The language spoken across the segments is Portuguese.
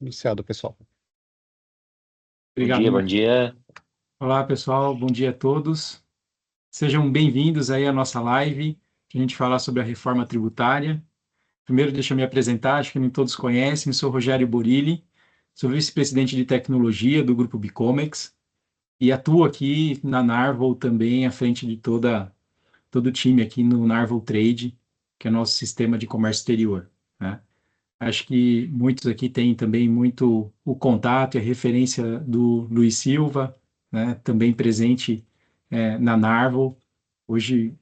Iniciado, pessoal. Bom Obrigado, dia, bom Marco. dia. Olá, pessoal. Bom dia a todos. Sejam bem-vindos aí à nossa live, para a gente falar sobre a reforma tributária. Primeiro, deixa eu me apresentar, acho que nem todos conhecem, sou Rogério Borilli, sou vice-presidente de tecnologia do Grupo Bicomex e atuo aqui na Narval também, à frente de todo o time aqui no Narval Trade, que é o nosso sistema de comércio exterior, né? Acho que muitos aqui têm também muito o contato e a referência do Luiz Silva, né, também presente na Narval, hoje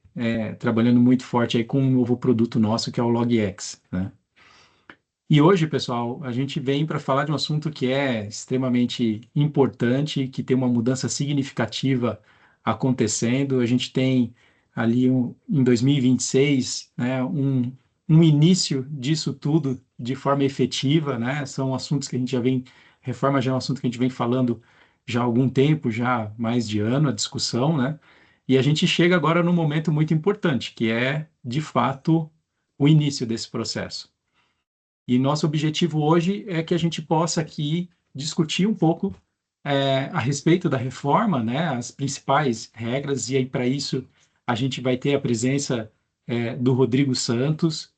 trabalhando muito forte aí com um novo produto nosso, que é o LogX, né? E hoje, pessoal, a gente vem para falar de um assunto que é extremamente importante, que tem uma mudança significativa acontecendo. A gente tem ali em 2026, né, um início disso tudo de forma efetiva, né? São assuntos que a gente já vem, reforma já é um assunto que a gente vem falando já há algum tempo, já há mais de ano, a discussão, né? E a gente chega agora num momento muito importante, que é, de fato, o início desse processo. E nosso objetivo hoje é que a gente possa aqui discutir um pouco a respeito da reforma, né, as principais regras, e aí para isso a gente vai ter a presença do Rodrigo Santos,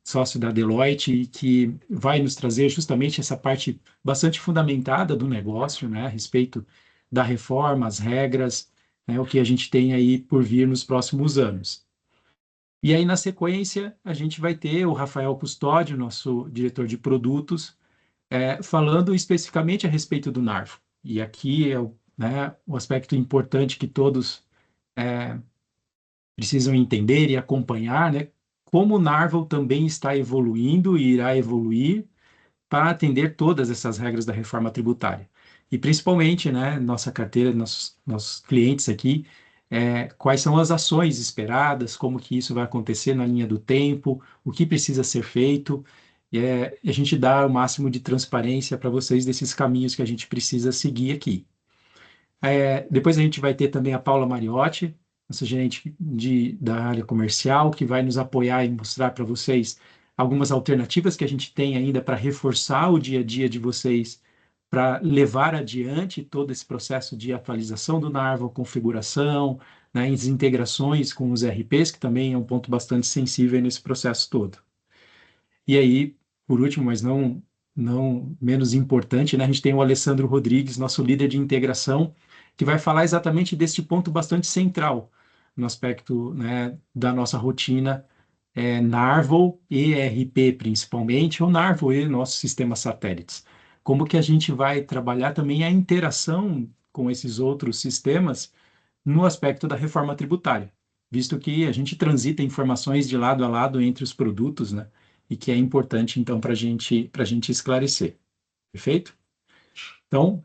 sócio da Deloitte, e que vai nos trazer justamente essa parte bastante fundamentada do negócio, né, a respeito da reforma, as regras, né, o que a gente tem aí por vir nos próximos anos. E aí, na sequência, a gente vai ter o Rafael Custódio, nosso diretor de produtos, falando especificamente a respeito do Narvo. E aqui é o aspecto importante que todos precisam entender e acompanhar, né? Como o Narvo também está evoluindo e irá evoluir para atender todas essas regras da reforma tributária. E principalmente, né, nossa carteira, nossos clientes aqui, quais são as ações esperadas, como que isso vai acontecer na linha do tempo, o que precisa ser feito, e a gente dá o máximo de transparência para vocês desses caminhos que a gente precisa seguir aqui. Depois a gente vai ter também a Paula Mariotti, nossa gerente da área comercial, que vai nos apoiar e mostrar para vocês algumas alternativas que a gente tem ainda para reforçar o dia a dia de vocês, para levar adiante todo esse processo de atualização do Narval, configuração, né, as integrações com os RPs, que também é um ponto bastante sensível nesse processo todo. E aí, por último, mas não menos importante, né, a gente tem o Alessandro Rodrigues, nosso líder de integração, que vai falar exatamente deste ponto bastante central no aspecto, né, da nossa rotina, Narval e ERP principalmente, ou Narval e nossos sistemas satélites. Como que a gente vai trabalhar também a interação com esses outros sistemas no aspecto da reforma tributária, visto que a gente transita informações de lado a lado entre os produtos, né? E que é importante, então, para a gente esclarecer. Perfeito? Então,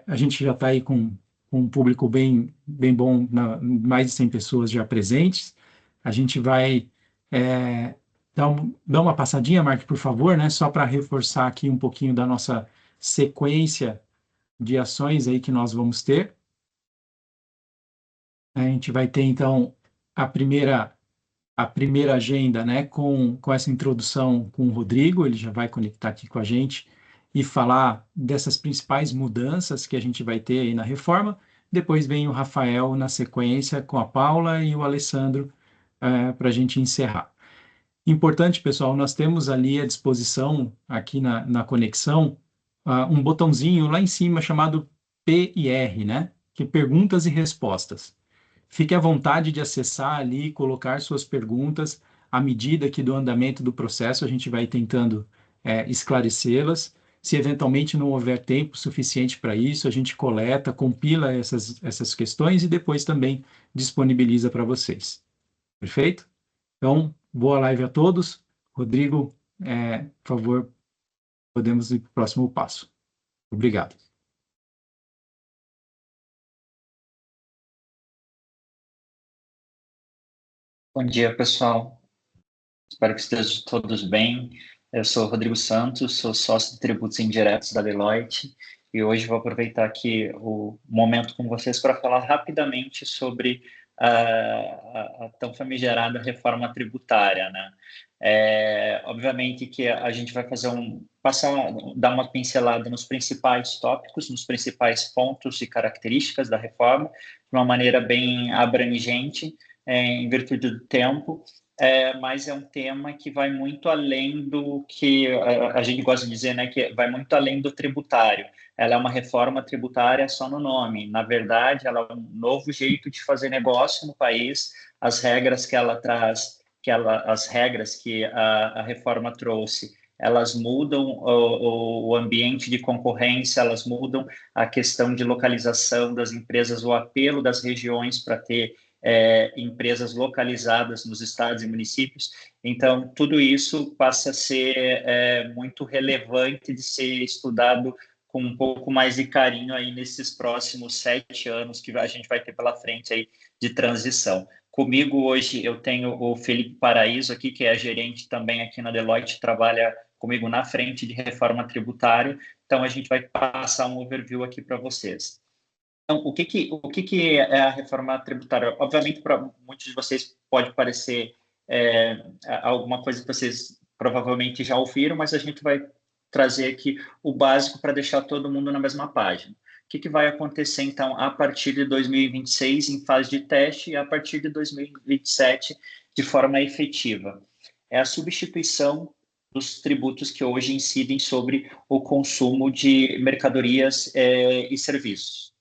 a gente já está aí com um público bem bom, mais de 100 pessoas já presentes. A gente vai dar uma passadinha, Mark, por favor, né? Só para reforçar aqui um pouquinho da nossa sequência de ações aí que nós vamos ter. A gente vai ter, então, a primeira agenda, né, com essa introdução com o Rodrigo, ele já vai conectar aqui com a gente e falar dessas principais mudanças que a gente vai ter aí na reforma. Depois vem o Rafael na sequência com a Paula e o Alessandro para a gente encerrar. Importante, pessoal, nós temos ali à disposição, aqui na conexão, um botãozinho lá em cima chamado PIR, né, que é Perguntas e Respostas. Fique à vontade de acessar ali e colocar suas perguntas à medida que do andamento do processo a gente vai tentando esclarecê-las. Se eventualmente não houver tempo suficiente para isso, a gente coleta, compila essas questões e depois também disponibiliza para vocês. Perfeito? Então, boa live a todos. Rodrigo, por favor, podemos ir para o próximo passo. Obrigado. Bom dia, pessoal. Espero que estejam todos bem. Eu sou o Rodrigo Santos, sou sócio de tributos indiretos da Deloitte e hoje vou aproveitar aqui o momento com vocês para falar rapidamente sobre a tão famigerada reforma tributária, né? Obviamente que a gente vai fazer dar uma pincelada nos principais tópicos, nos principais pontos e características da reforma, de uma maneira bem abrangente, em virtude do tempo, mas é um tema que vai muito além do que a gente gosta de dizer, né, que vai muito além do tributário. Ela é uma reforma tributária só no nome. Na verdade, ela é um novo jeito de fazer negócio no país. As regras que ela traz, as regras que a reforma trouxe, elas mudam o ambiente de concorrência, elas mudam a questão de localização das empresas, o apelo das regiões para ter empresas localizadas nos estados e municípios. Então, tudo isso passa a ser muito relevante de ser estudado com um pouco mais de carinho aí nesses próximos 7 anos que a gente vai ter pela frente aí de transição. Comigo hoje eu tenho o Felipe Paraíso aqui, que é gerente também aqui na Deloitte, trabalha comigo na frente de reforma tributária. Então, a gente vai passar um overview aqui para vocês. Então, o que é a reforma tributária? Obviamente, para muitos de vocês pode parecer alguma coisa que vocês provavelmente já ouviram, mas a gente vai trazer aqui o básico para deixar todo mundo na mesma página. O que vai acontecer, então, a partir de 2026 em fase de teste e a partir de 2027 de forma efetiva? É a substituição dos tributos que hoje incidem sobre o consumo de mercadorias e serviços.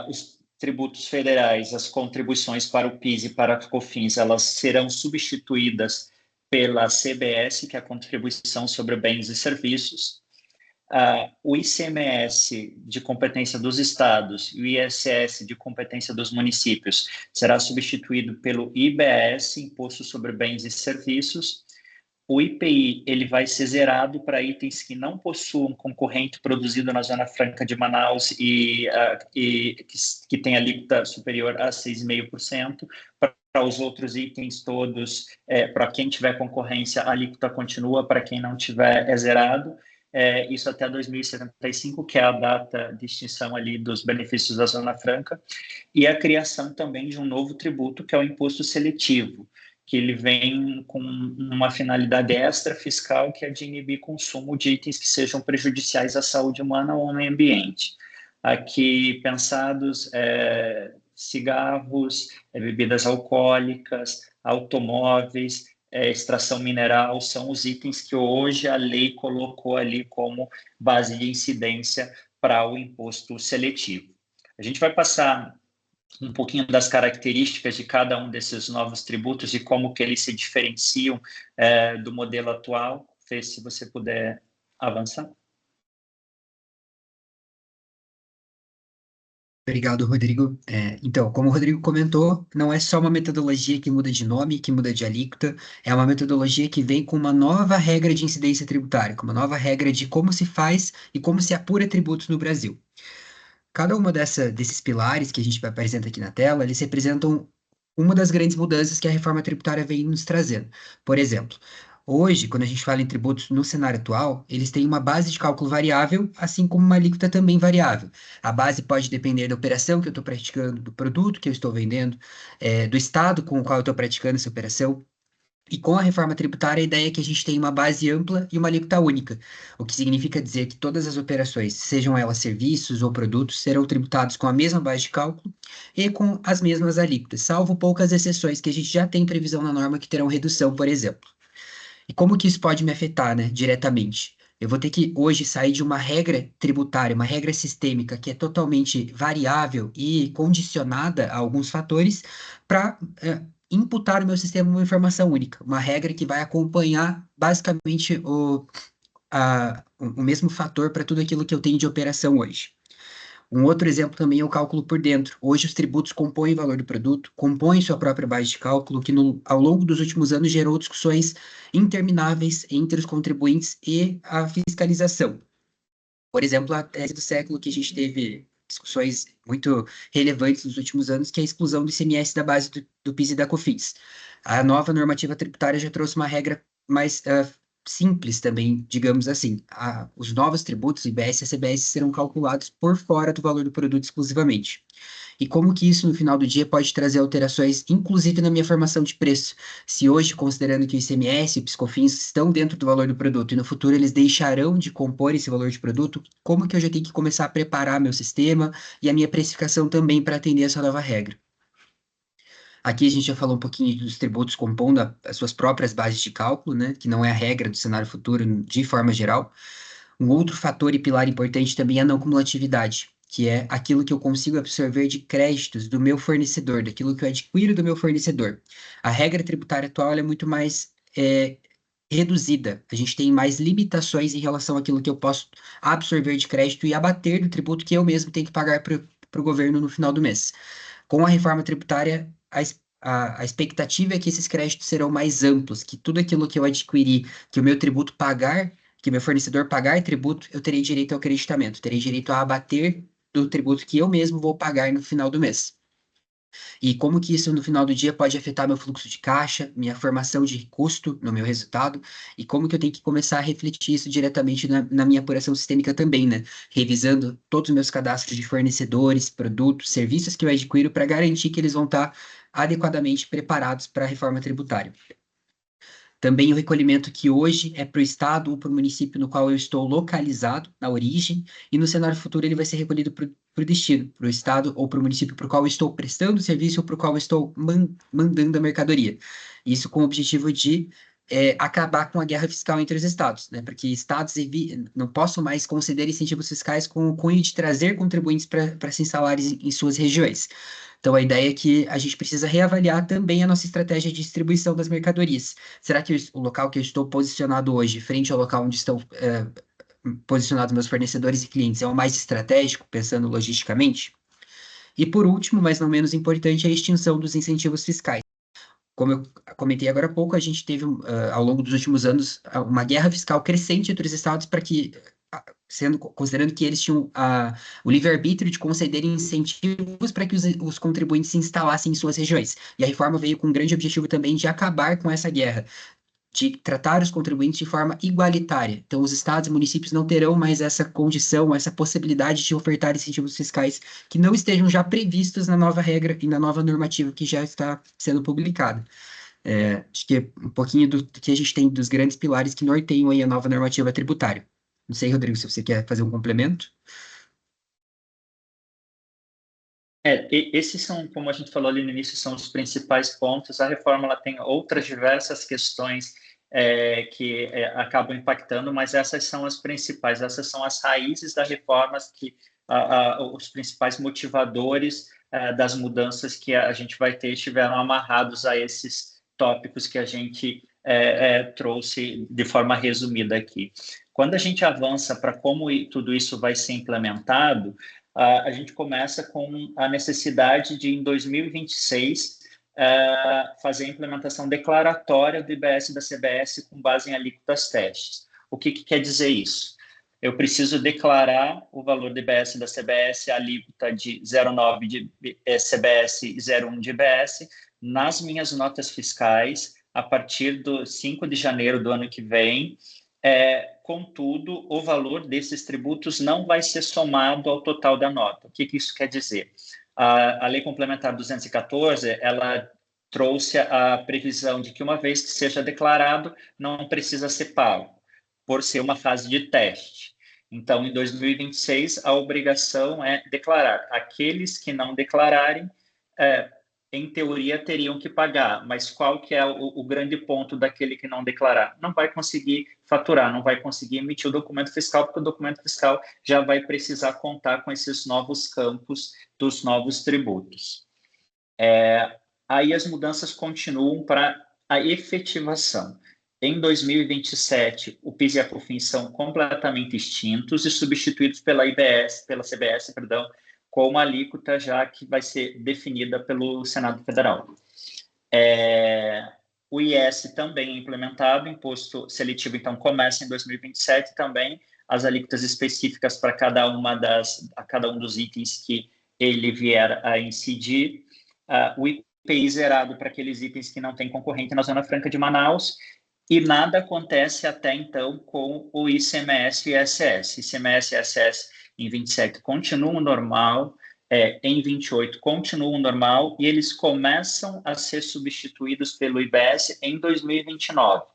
Os tributos federais, as contribuições para o PIS e para a COFINS, elas serão substituídas pela CBS, que é a contribuição sobre bens e serviços. O ICMS de competência dos estados e o ISS de competência dos municípios será substituído pelo IBS, Imposto sobre Bens e Serviços. O IPI ele vai ser zerado para itens que não possuam concorrente produzido na Zona Franca de Manaus e que tem alíquota superior a 6,5%. Para os outros itens todos, para quem tiver concorrência, a alíquota continua, para quem não tiver, é zerado. Isso até 2075, que é a data de extinção ali dos benefícios da Zona Franca, e a criação também de um novo tributo, que é o imposto seletivo, que ele vem com uma finalidade extra fiscal, que é de inibir consumo de itens que sejam prejudiciais à saúde humana ou ao meio ambiente. Aqui pensados cigarros, bebidas alcoólicas, automóveis, extração mineral, são os itens que hoje a lei colocou ali como base de incidência para o imposto seletivo. A gente vai passar um pouquinho das características de cada um desses novos tributos e como que eles se diferenciam do modelo atual. Fê, se você puder avançar. Obrigado, Rodrigo. Então, como o Rodrigo comentou, não é só uma metodologia que muda de nome, que muda de alíquota, é uma metodologia que vem com uma nova regra de incidência tributária, com uma nova regra de como se faz e como se apura tributos no Brasil. Cada uma desses pilares que a gente apresenta aqui na tela, eles representam uma das grandes mudanças que a reforma tributária vem nos trazendo. Por exemplo, hoje, quando a gente fala em tributos no cenário atual, eles têm uma base de cálculo variável, assim como uma alíquota também variável. A base pode depender da operação que eu estou praticando, do produto que eu estou vendendo, do estado com o qual eu estou praticando essa operação. E com a reforma tributária, a ideia é que a gente tenha uma base ampla e uma alíquota única, o que significa dizer que todas as operações, sejam elas serviços ou produtos, serão tributados com a mesma base de cálculo e com as mesmas alíquotas, salvo poucas exceções que a gente já tem previsão na norma que terão redução, por exemplo. E como que isso pode me afetar, né, diretamente? Eu vou ter que hoje sair de uma regra tributária, uma regra sistêmica que é totalmente variável e condicionada a alguns fatores para imputar no meu sistema uma informação única, uma regra que vai acompanhar basicamente o mesmo fator para tudo aquilo que eu tenho de operação hoje. Um outro exemplo também é o cálculo por dentro. Hoje os tributos compõem o valor do produto, compõem sua própria base de cálculo, que ao longo dos últimos anos gerou discussões intermináveis entre os contribuintes e a fiscalização. Por exemplo, a tese do século que a gente teve discussões muito relevantes nos últimos anos, que é a exclusão do ICMS da base do PIS e da COFINS. A nova normativa tributária já trouxe uma regra mais simples também, digamos assim. Os novos tributos, IBS e CBS, serão calculados por fora do valor do produto exclusivamente. e como que isso no final do dia pode trazer alterações, inclusive na minha formação de preço. Se hoje, considerando que o ICMS e o PiscoFins estão dentro do valor do produto e no futuro eles deixarão de compor esse valor de produto, como que eu já tenho que começar a preparar meu sistema e a minha precificação também para atender essa nova regra. Aqui a gente já falou um pouquinho dos tributos compondo as suas próprias bases de cálculo, né, que não é a regra do cenário futuro de forma geral. Um outro fator e pilar importante também é a não cumulatividade, que é aquilo que eu consigo absorver de créditos do meu fornecedor, daquilo que eu adquiro do meu fornecedor. A regra tributária atual ela é muito mais reduzida. A gente tem mais limitações em relação àquilo que eu posso absorver de crédito e abater do tributo que eu mesmo tenho que pagar para o governo no final do mês. Com a reforma tributária, a expectativa é que esses créditos serão mais amplos, que tudo aquilo que eu adquiri, que o meu tributo pagar, que o meu fornecedor pagar tributo, eu terei direito ao creditamento, terei direito a abater do tributo que eu mesmo vou pagar no final do mês. E como que isso no final do dia pode afetar meu fluxo de caixa, minha formação de custo no meu resultado, e como que eu tenho que começar a refletir isso diretamente na minha apuração sistêmica também, né? Revisando todos os meus cadastros de fornecedores, produtos, serviços que eu adquiro para garantir que eles vão estar adequadamente preparados para a reforma tributária. Também o recolhimento que hoje é para o estado ou para o município no qual eu estou localizado, na origem, e no cenário futuro ele vai ser recolhido para o destino, para o estado ou para o município para o qual eu estou prestando o serviço ou para o qual eu estou mandando a mercadoria. Isso com o objetivo de acabar com a guerra fiscal entre os estados, né? Porque estados não possam mais conceder incentivos fiscais com o cunho de trazer contribuintes para se instalarem em suas regiões. Então, a ideia é que a gente precisa reavaliar também a nossa estratégia de distribuição das mercadorias. Será que o local que eu estou posicionado hoje, frente ao local onde estão posicionados meus fornecedores e clientes, é o mais estratégico, pensando logisticamente? E por último, mas não menos importante, é a extinção dos incentivos fiscais. Como eu comentei agora há pouco, a gente teve, ao longo dos últimos anos, uma guerra fiscal crescente entre os estados para que, considerando que eles tinham o livre-arbítrio de concederem incentivos para que os contribuintes se instalassem em suas regiões. E a reforma veio com um grande objetivo também de acabar com essa guerra, de tratar os contribuintes de forma igualitária. Então, os estados e municípios não terão mais essa condição, essa possibilidade de ofertar incentivos fiscais que não estejam já previstos na nova regra e na nova normativa que já está sendo publicada. Acho que é um pouquinho do que a gente tem dos grandes pilares que norteiam aí a nova normativa tributária. Não sei, Rodrigo, se você quer fazer um complemento. Esses são, como a gente falou ali no início, são os principais pontos. A reforma ela tem outras diversas questões que acabam impactando, mas essas são as principais, essas são as raízes da reforma, os principais motivadores das mudanças que a gente vai ter estiveram amarrados a esses tópicos que a gente trouxe de forma resumida aqui. Quando a gente avança para como tudo isso vai ser implementado, a gente começa com a necessidade de, em 2026, fazer a implementação declaratória do IBS e da CBS com base em alíquotas testes. O que quer dizer isso? Eu preciso declarar o valor do IBS e da CBS, a alíquota de 0,9 de CBS e 0,1 de IBS, nas minhas notas fiscais, a partir do 5 de janeiro do ano que vem. Contudo, o valor desses tributos não vai ser somado ao total da nota. O que isso quer dizer? A Lei Complementar 214, ela trouxe a previsão de que, uma vez que seja declarado, não precisa ser pago, por ser uma fase de teste. Então, em 2026, a obrigação é declarar. Aqueles que não declararem, em teoria, teriam que pagar, mas qual que é o grande ponto daquele que não declarar? Não vai conseguir faturar, não vai conseguir emitir o documento fiscal, porque o documento fiscal já vai precisar contar com esses novos campos dos novos tributos. Aí as mudanças continuam para a efetivação. Em 2027, o PIS e a COFINS são completamente extintos e substituídos pela CBS, com uma alíquota já que vai ser definida pelo Senado Federal. O IS também é implementado, imposto seletivo, então, começa em 2027 também, as alíquotas específicas para cada um dos itens que ele vier a incidir. O IPI zerado para aqueles itens que não têm concorrente na Zona Franca de Manaus, e nada acontece até então com o ICMS e ISS. ICMS e ISS em 27 continuam normal, em 28 continuam normal e eles começam a ser substituídos pelo IBS em 2029.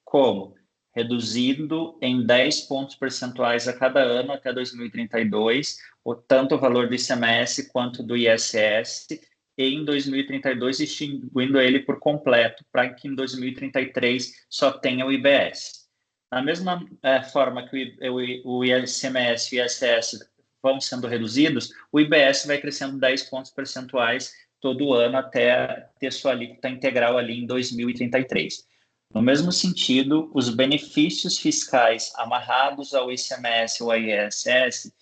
Como? Reduzindo em 10 pontos percentuais a cada ano até 2032, tanto o valor do ICMS quanto do ISS, e em 2032 extinguindo ele por completo, para que em 2033 só tenha o IBS. Da mesma forma que o ICMS e o ISS vão sendo reduzidos, o IBS vai crescendo 10 pontos percentuais todo ano até ter sua alíquota integral ali em 2033. No mesmo sentido, os benefícios fiscais amarrados ao ICMS ou ao ISS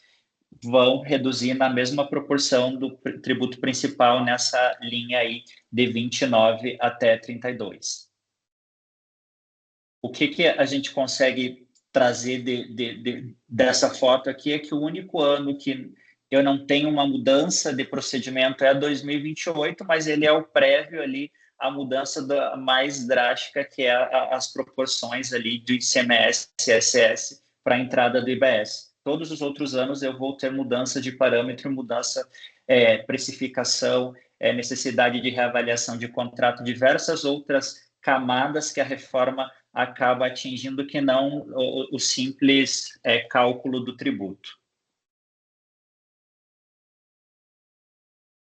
vão reduzir na mesma proporção do tributo principal nessa linha aí de 29 até 32. O que a gente consegue trazer dessa foto aqui é que o único ano que eu não tenho uma mudança de procedimento é 2028, mas ele é o prévio ali à mudança mais drástica, que é as proporções ali do ICMS e ISS para a entrada do IBS. Todos os outros anos eu vou ter mudança de parâmetro, mudança, precificação, necessidade de reavaliação de contrato, diversas outras camadas que a reforma acaba atingindo, que não o simples cálculo do tributo.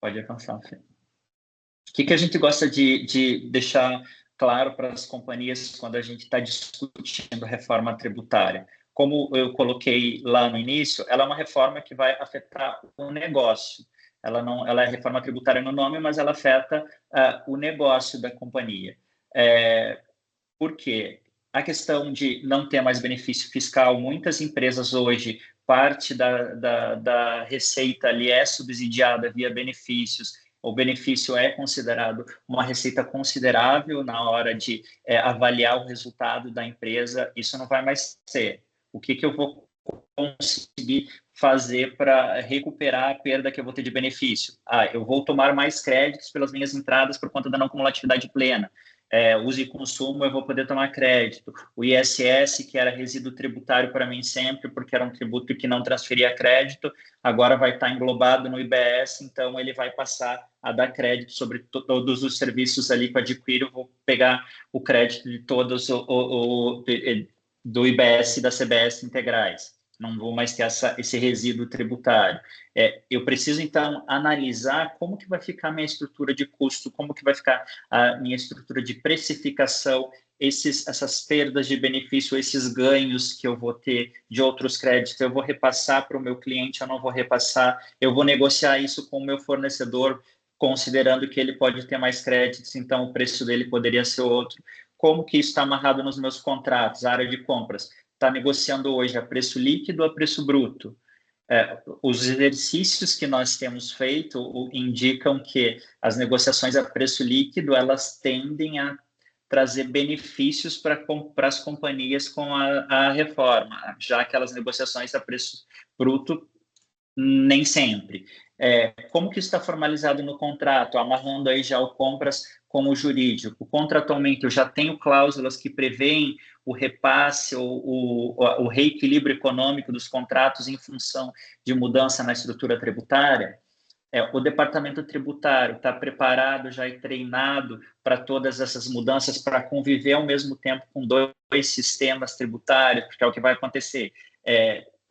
Pode avançar, Fê. O que a gente gosta de deixar claro para as companhias quando a gente está discutindo reforma tributária? Como eu coloquei lá no início, ela é uma reforma que vai afetar o negócio. Ela é reforma tributária no nome, mas ela afeta o negócio da companhia. Por quê? A questão de não ter mais benefício fiscal, muitas empresas hoje, parte da receita ali é subsidiada via benefícios. O benefício é considerado uma receita considerável na hora de avaliar o resultado da empresa. Isso não vai mais ser. O que eu vou conseguir fazer para recuperar a perda que eu vou ter de benefício? Eu vou tomar mais créditos pelas minhas entradas por conta da não cumulatividade plena. Uso e consumo, eu vou poder tomar crédito. O ISS, que era resíduo tributário para mim sempre, porque era um tributo que não transferia crédito, agora vai estar englobado no IBS, então ele vai passar a dar crédito sobre todos os serviços ali que eu adquiro, eu vou pegar o crédito de todos do IBS e da CBS integrais. Não vou mais ter esse resíduo tributário. Eu preciso, então, analisar como que vai ficar a minha estrutura de custo, como que vai ficar a minha estrutura de precificação, essas perdas de benefício, esses ganhos que eu vou ter de outros créditos, eu vou repassar para o meu cliente, eu não vou repassar, eu vou negociar isso com o meu fornecedor, considerando que ele pode ter mais créditos, então o preço dele poderia ser outro. Como que isso está amarrado nos meus contratos, a área de compras? Está negociando hoje a preço líquido ou a preço bruto? Os exercícios que nós temos feito indicam que as negociações a preço líquido, elas tendem a trazer benefícios para as companhias com a reforma, já aquelas negociações a preço bruto, nem sempre. Como que isso está formalizado no contrato? Amarrando aí já o compras com o jurídico. Contratualmente, eu já tenho cláusulas que prevêem o repasse ou o reequilíbrio econômico dos contratos em função de mudança na estrutura tributária. O departamento tributário está preparado já e treinado para todas essas mudanças, para conviver ao mesmo tempo com dois sistemas tributários, porque é o que vai acontecer.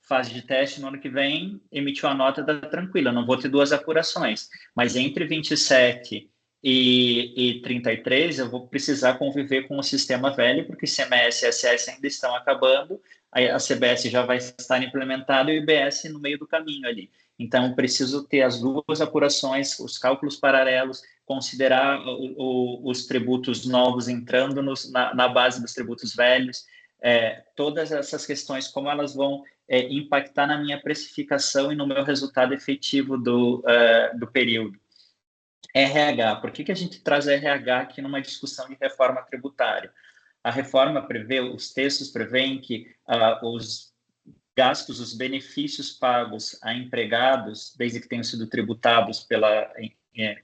Fase de teste no ano que vem, emitiu a nota, está tranquila, não vou ter duas apurações, mas entre 27 e 33 eu vou precisar conviver com o sistema velho, porque ICMS e ISS ainda estão acabando, a CBS já vai estar implementada e o IBS no meio do caminho ali. Então, eu preciso ter as duas apurações, os cálculos paralelos, considerar os tributos novos entrando na base dos tributos velhos, todas essas questões, como elas vão impactar na minha precificação e no meu resultado efetivo do período. RH, por que a gente traz RH aqui numa discussão de reforma tributária? A reforma prevê, os textos prevêem que os gastos, os benefícios pagos a empregados, desde que tenham sido tributados pela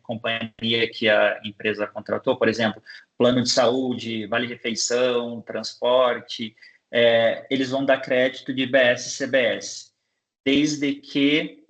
companhia que a empresa contratou, por exemplo, plano de saúde, vale-refeição, transporte, eles vão dar crédito de IBS e CBS, desde que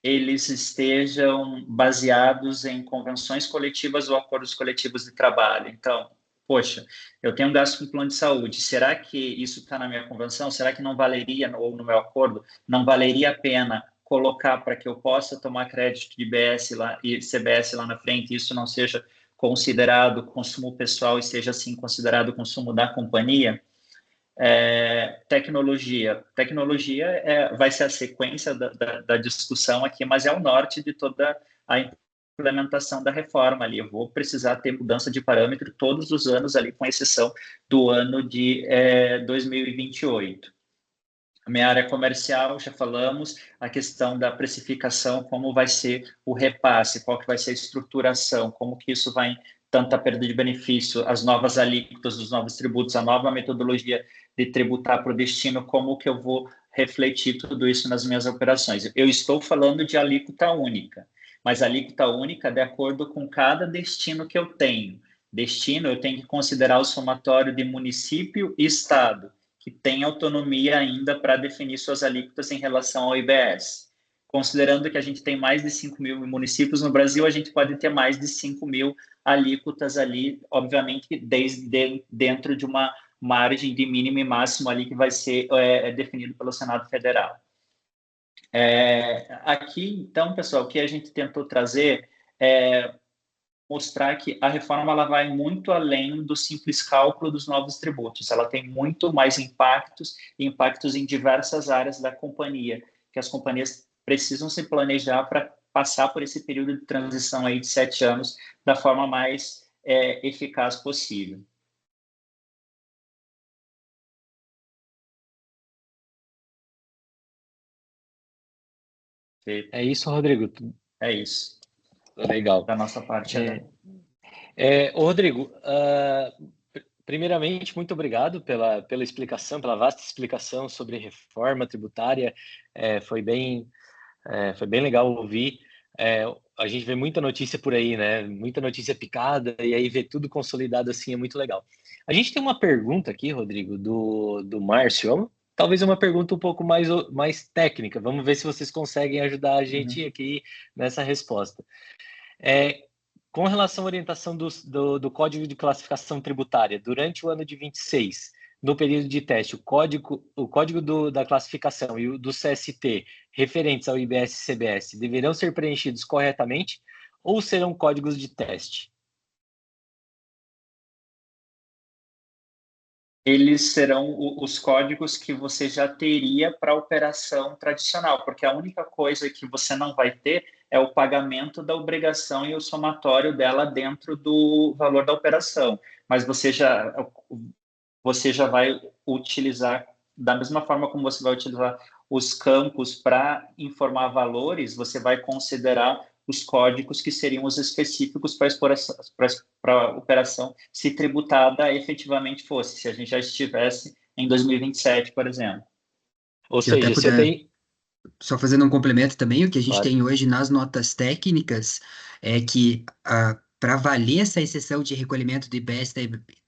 eles estejam baseados em convenções coletivas ou acordos coletivos de trabalho. Então, poxa, eu tenho um gasto com plano de saúde, será que isso está na minha convenção? Será que não valeria, ou no meu acordo, não valeria a pena colocar para que eu possa tomar crédito de IBS lá, e CBS lá na frente, e isso não seja considerado consumo pessoal e seja, assim, considerado consumo da companhia? Tecnologia. Tecnologia vai ser a sequência da discussão aqui, mas é o norte de toda a implementação da reforma ali. Eu vou precisar ter mudança de parâmetro todos os anos ali, com exceção do ano de 2028. A minha área comercial, já falamos, a questão da precificação, como vai ser o repasse, qual que vai ser a estruturação, como que isso vai, tanto a perda de benefício, as novas alíquotas dos novos tributos, a nova metodologia de tributar para o destino, como que eu vou refletir tudo isso nas minhas operações. Eu estou falando de alíquota única, mas alíquota única de acordo com cada destino que eu tenho. Destino, eu tenho que considerar o somatório de município e estado, que tem autonomia ainda para definir suas alíquotas em relação ao IBS. Considerando que a gente tem mais de 5 mil municípios no Brasil, a gente pode ter mais de 5 mil alíquotas ali, obviamente, dentro de uma margem de mínimo e máximo ali que vai ser definido pelo Senado Federal. Aqui, então, pessoal, o que a gente tentou trazer é mostrar que a reforma ela vai muito além do simples cálculo dos novos tributos. Ela tem muito mais impactos em diversas áreas da companhia, que as companhias precisam se planejar para passar por esse período de transição aí de 7 anos da forma mais eficaz possível. É isso, Rodrigo? É isso. Legal. Da nossa parte. Rodrigo, primeiramente, muito obrigado pela explicação, pela vasta explicação sobre reforma tributária. Foi bem legal ouvir. A gente vê muita notícia por aí, né? Muita notícia picada, e aí ver tudo consolidado assim é muito legal. A gente tem uma pergunta aqui, Rodrigo, do Márcio. Talvez uma pergunta um pouco mais técnica. Vamos ver se vocês conseguem ajudar a gente aqui nessa resposta. Com relação à orientação do Código de Classificação Tributária, durante o ano de 26, no período de teste, o código da classificação e o do CST referentes ao IBS e CBS deverão ser preenchidos corretamente ou serão códigos de teste? Eles serão os códigos que você já teria para a operação tradicional, porque a única coisa que você não vai ter é o pagamento da obrigação e o somatório dela dentro do valor da operação. Mas você já vai utilizar, da mesma forma como você vai utilizar os campos para informar valores, você vai considerar os códigos que seriam os específicos para a operação, se tributada efetivamente fosse, se a gente já estivesse em 2027, por exemplo. Ou seja, se eu tenho... Só fazendo um complemento também, o que a gente Claro. tem hoje nas notas técnicas é que para valer essa exceção de recolhimento do IBS,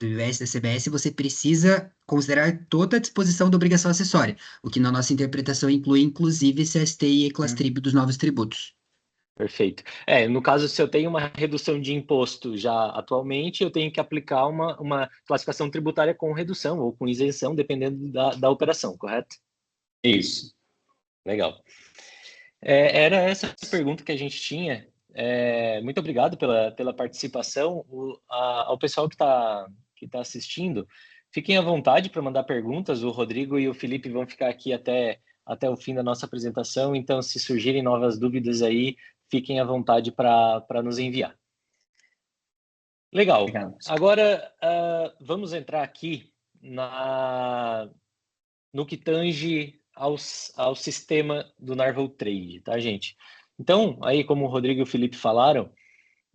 do IBS da CBS, você precisa considerar toda a disposição da obrigação acessória, o que na nossa interpretação inclui, inclusive, CST e Eclastrib dos novos tributos. Perfeito. No caso, se eu tenho uma redução de imposto já atualmente, eu tenho que aplicar uma classificação tributária com redução ou com isenção, dependendo da operação, correto? Isso. Legal. Era essa a pergunta que a gente tinha. Muito obrigado pela participação. Ao pessoal que tá assistindo, fiquem à vontade para mandar perguntas. O Rodrigo e o Felipe vão ficar aqui até o fim da nossa apresentação. Então, se surgirem novas dúvidas aí, fiquem à vontade para nos enviar. Legal. Obrigado. Agora, vamos entrar aqui no que tange ao sistema do Narval Trade, tá, gente? Então, aí, como o Rodrigo e o Felipe falaram,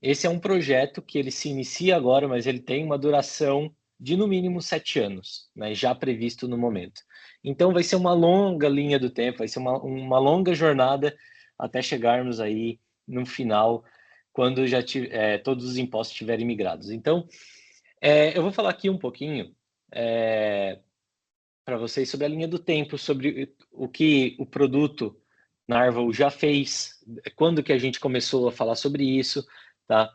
esse é um projeto que ele se inicia agora, mas ele tem uma duração de, no mínimo, 7 anos, né, já previsto no momento. Então, vai ser uma longa linha do tempo, vai ser uma longa jornada até chegarmos aí no final, quando já todos os impostos estiverem migrados. Então, eu vou falar aqui um pouquinho para vocês sobre a linha do tempo, sobre o que o produto Narvel já fez, quando que a gente começou a falar sobre isso, tá?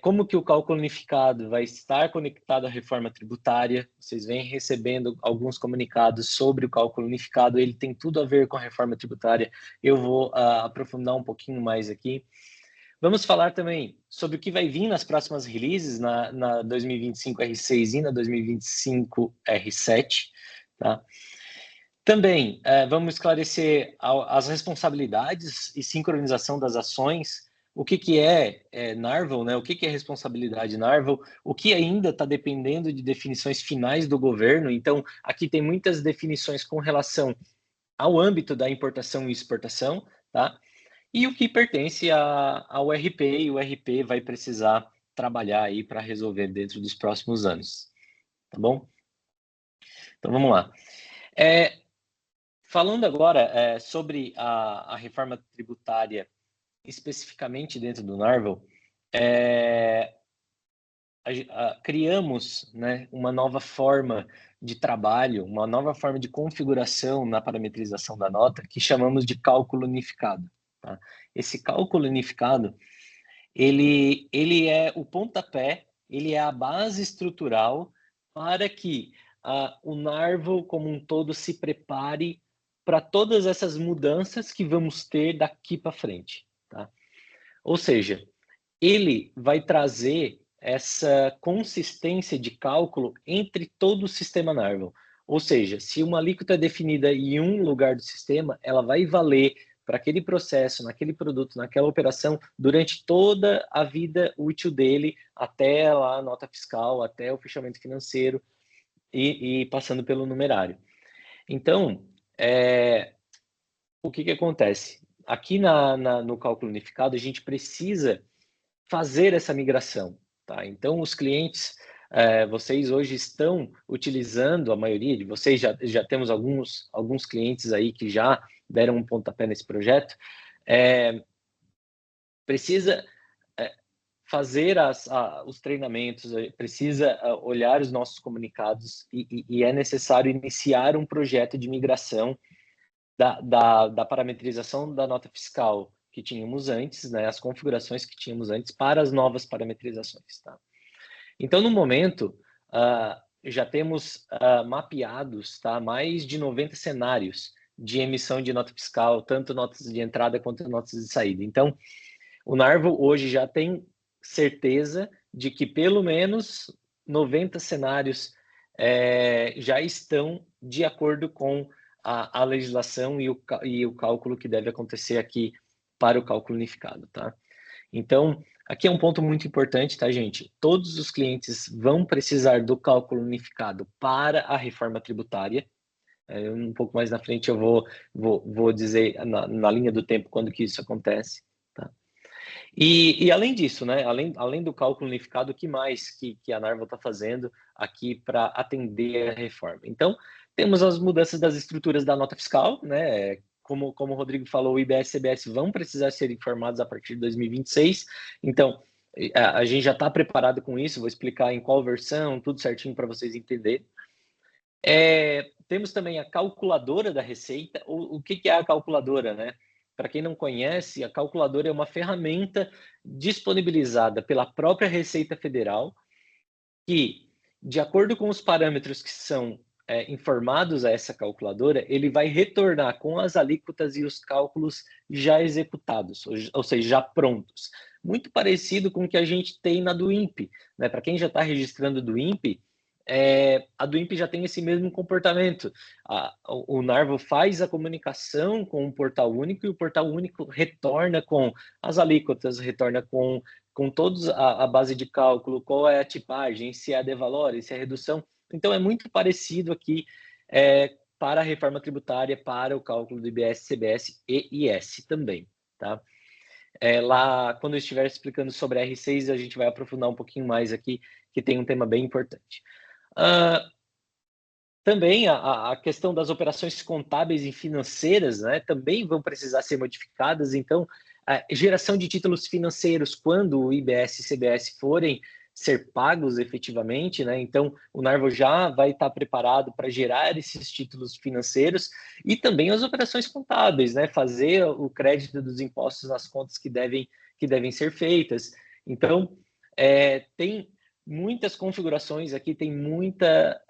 Como que o cálculo unificado vai estar conectado à reforma tributária. Vocês vêm recebendo alguns comunicados sobre o cálculo unificado, ele tem tudo a ver com a reforma tributária. Eu vou aprofundar um pouquinho mais aqui. Vamos falar também sobre o que vai vir nas próximas releases, na 2025 R6 e na 2025 R7, tá? Também vamos esclarecer as responsabilidades e sincronização das ações, o que é Narvel, né? O que é responsabilidade Narvel, o que ainda está dependendo de definições finais do governo. Então, aqui tem muitas definições com relação ao âmbito da importação e exportação, tá? E o que pertence ao RP, e o RP vai precisar trabalhar aí para resolver dentro dos próximos anos, tá bom? Então, vamos lá. Falando agora sobre a reforma tributária, especificamente dentro do Narvel, criamos, né, uma nova forma de trabalho, uma nova forma de configuração na parametrização da nota, que chamamos de cálculo unificado. Tá? Esse cálculo unificado, ele é o pontapé, ele é a base estrutural para que o Narvel como um todo se prepare para todas essas mudanças que vamos ter daqui para frente. Tá? Ou seja, ele vai trazer essa consistência de cálculo entre todo o sistema Narvel. Ou seja, se uma alíquota é definida em um lugar do sistema, ela vai valer para aquele processo, naquele produto, naquela operação, durante toda a vida útil dele, até lá a nota fiscal, até o fechamento financeiro e passando pelo numerário. Então, o que acontece? Aqui no cálculo unificado, a gente precisa fazer essa migração. Tá? Então, os clientes, vocês hoje estão utilizando, a maioria de vocês, já temos alguns clientes aí que já deram um pontapé nesse projeto, precisa fazer os treinamentos, precisa olhar os nossos comunicados e é necessário iniciar um projeto de migração da parametrização da nota fiscal que tínhamos antes, né, as configurações que tínhamos antes para as novas parametrizações. Tá? Então, no momento, já temos mapeados, tá, mais de 90 cenários de emissão de nota fiscal, tanto notas de entrada quanto notas de saída. Então, o Narvel hoje já tem certeza de que pelo menos 90 cenários já estão de acordo com a legislação e o cálculo que deve acontecer aqui para o cálculo unificado, tá? Então, aqui é um ponto muito importante, tá, gente? Todos os clientes vão precisar do cálculo unificado para a reforma tributária. Um pouco mais na frente eu vou dizer na linha do tempo quando que isso acontece, tá? E além disso, né? Além do cálculo unificado, o que mais que a Narvel está fazendo aqui para atender a reforma? Então, temos as mudanças das estruturas da nota fiscal, né? Como o Rodrigo falou, o IBS e CBS vão precisar ser informados a partir de 2026. Então, a gente já está preparado com isso, vou explicar em qual versão, tudo certinho para vocês entenderem. Temos também a calculadora da Receita. O que é a calculadora, né? Para quem não conhece, a calculadora é uma ferramenta disponibilizada pela própria Receita Federal que, de acordo com os parâmetros que são informados a essa calculadora, ele vai retornar com as alíquotas e os cálculos já executados, ou seja, já prontos. Muito parecido com o que a gente tem na do INPE, né? Para quem já está registrando do INPE, a do INPE já tem esse mesmo comportamento. O Narvel faz a comunicação com o portal único e o portal único retorna com as alíquotas, retorna com todos a base de cálculo, qual é a tipagem, se é a de valor, se é a redução. Então, é muito parecido aqui para a reforma tributária, para o cálculo do IBS, CBS e IS também, tá? Lá, quando eu estiver explicando sobre a R6, a gente vai aprofundar um pouquinho mais aqui, que tem um tema bem importante. Também a questão das operações contábeis e financeiras, né, também vão precisar ser modificadas. Então, a geração de títulos financeiros, quando o IBS e CBS forem ser pagos efetivamente, né? Então, o Narval já vai estar preparado para gerar esses títulos financeiros e também as operações contábeis, né? Fazer o crédito dos impostos nas contas que devem ser feitas. Então, tem muitas configurações aqui, tem muita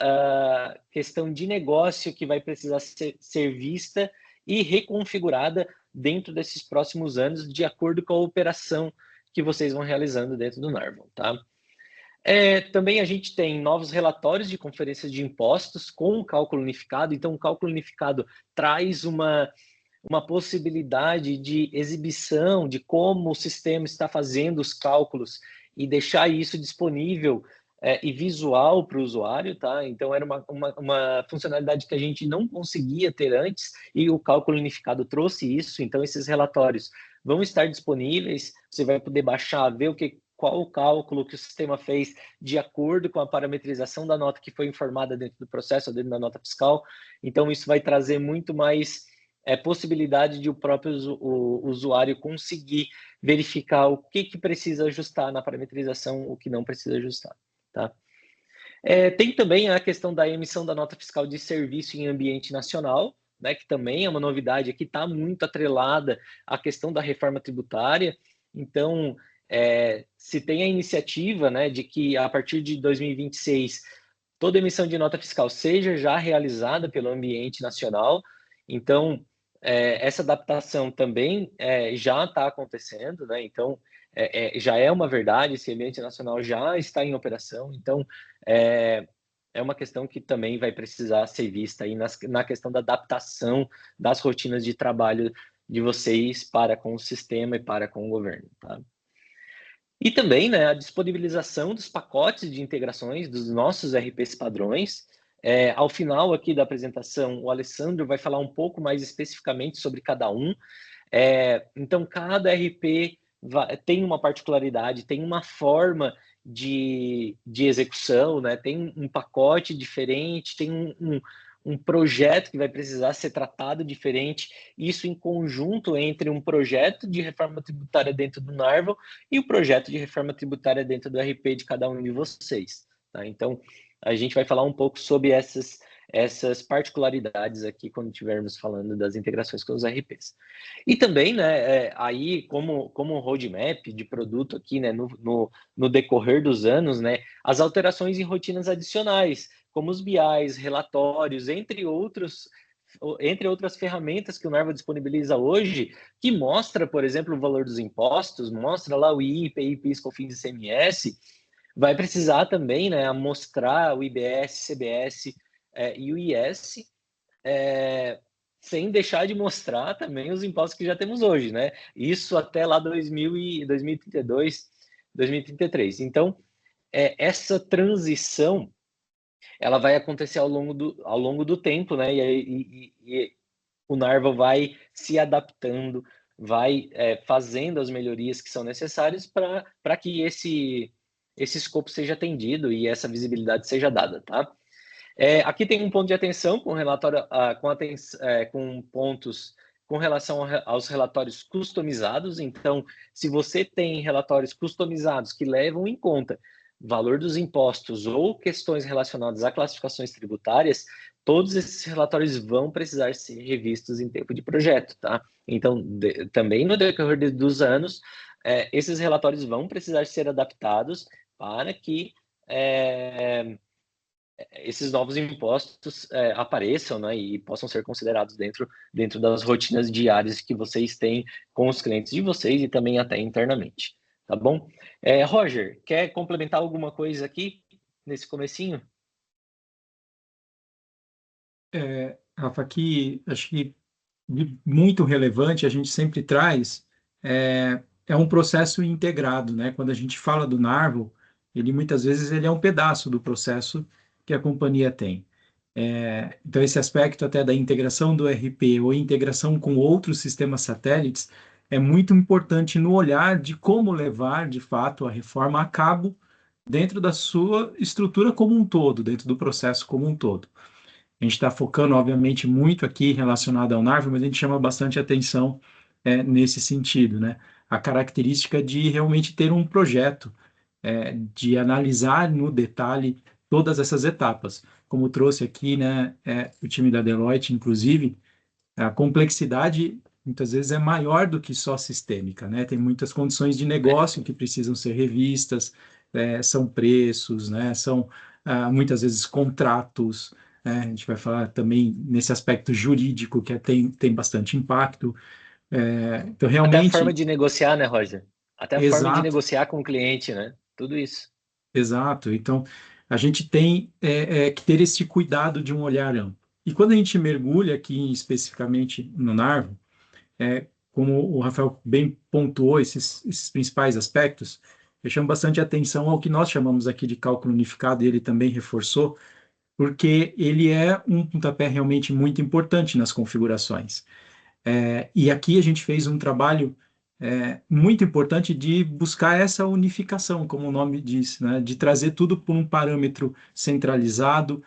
questão de negócio que vai precisar ser vista e reconfigurada dentro desses próximos anos, de acordo com a operação que vocês vão realizando dentro do Narval, tá? Também a gente tem novos relatórios de conferências de impostos com o cálculo unificado. Então, o cálculo unificado traz uma possibilidade de exibição de como o sistema está fazendo os cálculos e deixar isso disponível e visual para o usuário, tá? Então, era uma funcionalidade que a gente não conseguia ter antes e o cálculo unificado trouxe isso. Então, esses relatórios vão estar disponíveis, você vai poder baixar, ver qual o cálculo que o sistema fez de acordo com a parametrização da nota que foi informada dentro do processo, ou dentro da nota fiscal. Então, isso vai trazer muito mais possibilidade de o próprio usuário conseguir verificar o que precisa ajustar na parametrização, o que não precisa ajustar. Tá? Tem também a questão da emissão da nota fiscal de serviço em ambiente nacional, né, que também é uma novidade que está muito atrelada à questão da reforma tributária. Então, se tem a iniciativa, né, de que a partir de 2026 toda emissão de nota fiscal seja já realizada pelo ambiente nacional. Então, essa adaptação também já está acontecendo, né? Então, já é uma verdade, esse ambiente nacional já está em operação. Então, é uma questão que também vai precisar ser vista aí na questão da adaptação das rotinas de trabalho de vocês para com o sistema e para com o governo, tá? E também, né, a disponibilização dos pacotes de integrações dos nossos RPs padrões. Ao final aqui da apresentação, o Alessandro vai falar um pouco mais especificamente sobre cada um. Então, cada RP tem uma particularidade, tem uma forma de execução, né? Tem um pacote diferente, tem um projeto que vai precisar ser tratado diferente, isso em conjunto entre um projeto de reforma tributária dentro do Narval e o projeto de reforma tributária dentro do RP de cada um de vocês. Tá? Então, a gente vai falar um pouco sobre essas particularidades aqui quando estivermos falando das integrações com os RPs. E também, né, aí como roadmap de produto aqui, né, no decorrer dos anos, né, as alterações em rotinas adicionais, como os BIs, relatórios, entre outras ferramentas que o Narval disponibiliza hoje, que mostra, por exemplo, o valor dos impostos, mostra lá o II, IPI, PIS, COFINS e ICMS, vai precisar também, né, mostrar o IBS, CBS e o IS, sem deixar de mostrar também os impostos que já temos hoje, né? Isso até lá 2032, 2033. Então, essa transição ela vai acontecer ao longo do tempo, né? E o Narval vai se adaptando, vai fazendo as melhorias que são necessárias para que esse escopo seja atendido e essa visibilidade seja dada, tá? Aqui tem um ponto de atenção com relatório, com pontos com relação aos relatórios customizados. Então, se você tem relatórios customizados que levam em conta valor dos impostos ou questões relacionadas a classificações tributárias, todos esses relatórios vão precisar ser revistos em tempo de projeto, tá? Então, também no decorrer dos anos, esses relatórios vão precisar ser adaptados para que esses novos impostos apareçam, né, e possam ser considerados dentro das rotinas diárias que vocês têm com os clientes de vocês e também até internamente, tá bom? Roger, quer complementar alguma coisa aqui nesse comecinho? Rafa, aqui acho que muito relevante, a gente sempre traz, é um processo integrado, né? Quando a gente fala do Narval, ele muitas vezes ele é um pedaço do processo que a companhia tem. Então, esse aspecto até da integração do RP ou integração com outros sistemas satélites é muito importante no olhar de como levar, de fato, a reforma a cabo dentro da sua estrutura como um todo, dentro do processo como um todo. A gente está focando, obviamente, muito aqui relacionado ao Narval, mas a gente chama bastante atenção nesse sentido, né? A característica de realmente ter um projeto de analisar no detalhe todas essas etapas. Como trouxe aqui, né, o time da Deloitte, inclusive, a complexidade muitas vezes é maior do que só sistêmica, né? Tem muitas condições de negócio que precisam ser revistas, são preços, né? São muitas vezes contratos, né? A gente vai falar também nesse aspecto jurídico que tem bastante impacto. Então, Até a forma realmente, de negociar, né, Roger? Até a forma de exato, negociar com o cliente, né? Tudo isso. exato. Então, a gente tem que ter esse cuidado de um olhar amplo. E quando a gente mergulha aqui especificamente no Narvo, como o Rafael bem pontuou esses principais aspectos, eu chamo bastante atenção ao que nós chamamos aqui de cálculo unificado, e ele também reforçou, porque ele é um pontapé realmente muito importante nas configurações. E aqui a gente fez um trabalho muito importante de buscar essa unificação, como o nome diz, né? De trazer tudo por um parâmetro centralizado,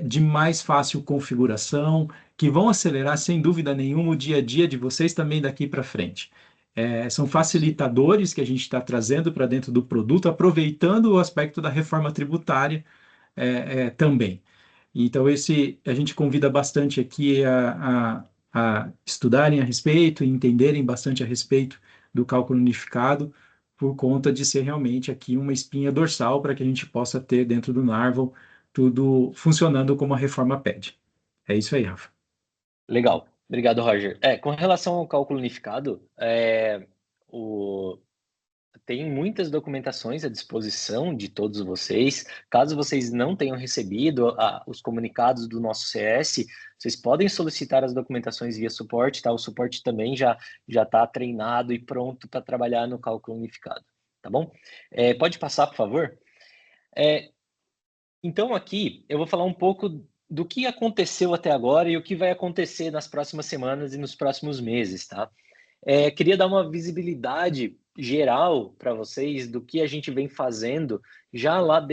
de mais fácil configuração, que vão acelerar, sem dúvida nenhuma, o dia a dia de vocês também daqui para frente. São facilitadores que a gente está trazendo para dentro do produto, aproveitando o aspecto da reforma tributária também. Então, a gente convida bastante aqui a estudarem a respeito e entenderem bastante a respeito do cálculo unificado, por conta de ser realmente aqui uma espinha dorsal para que a gente possa ter dentro do Narval tudo funcionando como a reforma pede. É isso aí, Rafa. Legal. Obrigado, Roger. Com relação ao cálculo unificado, o tem muitas documentações à disposição de todos vocês. Caso vocês não tenham recebido os comunicados do nosso CS, vocês podem solicitar as documentações via suporte, tá? O suporte também já está treinado e pronto para trabalhar no cálculo unificado, tá bom? Pode passar, por favor? Então, aqui eu vou falar um pouco do que aconteceu até agora e o que vai acontecer nas próximas semanas e nos próximos meses, tá? Queria dar uma visibilidade geral para vocês do que a gente vem fazendo já lá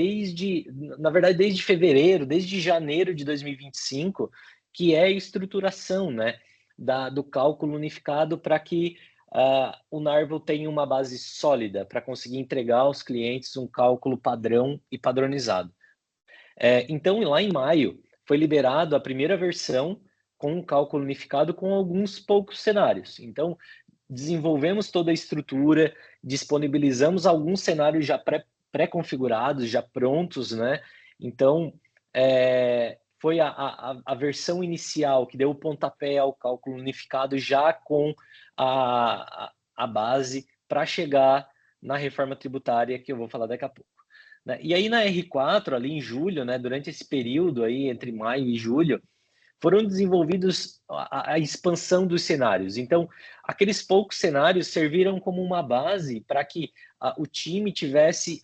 na verdade, desde fevereiro, desde janeiro de 2025, que é a estruturação, né, do cálculo unificado para que o Narval tenha uma base sólida para conseguir entregar aos clientes um cálculo padrão e padronizado. Então, lá em maio, foi liberado a primeira versão com um cálculo unificado com alguns poucos cenários. Então, desenvolvemos toda a estrutura, disponibilizamos alguns cenários já pré-configurados, já prontos, né? Então, foi a versão inicial que deu o pontapé ao cálculo unificado já com a base para chegar na reforma tributária, que eu vou falar daqui a pouco. Né? E aí na R4, ali em julho, né, durante esse período aí, entre maio e julho, foram desenvolvidos a expansão dos cenários. Então, aqueles poucos cenários serviram como uma base para que o time tivesse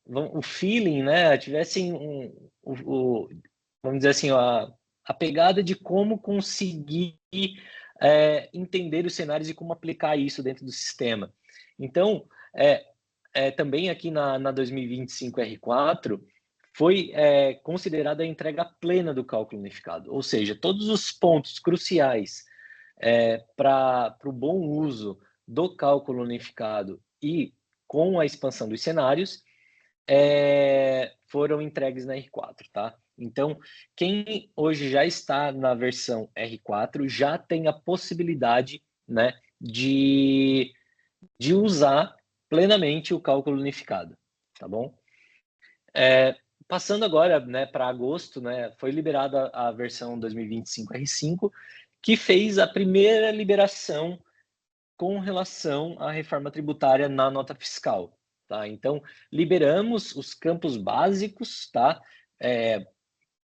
o feeling, né, tivessem vamos dizer assim, a pegada de como conseguir entender os cenários e como aplicar isso dentro do sistema. Então, também aqui na 2025 R4, foi considerada a entrega plena do cálculo unificado, ou seja, todos os pontos cruciais para o bom uso do cálculo unificado e com a expansão dos cenários foram entregues na R4, tá? Então, quem hoje já está na versão R4 já tem a possibilidade, né, de usar plenamente o cálculo unificado, tá bom? Passando agora, né, para agosto, né, foi liberada a versão 2025 R5, que fez a primeira liberação com relação à reforma tributária na nota fiscal, tá? Então, liberamos os campos básicos, tá?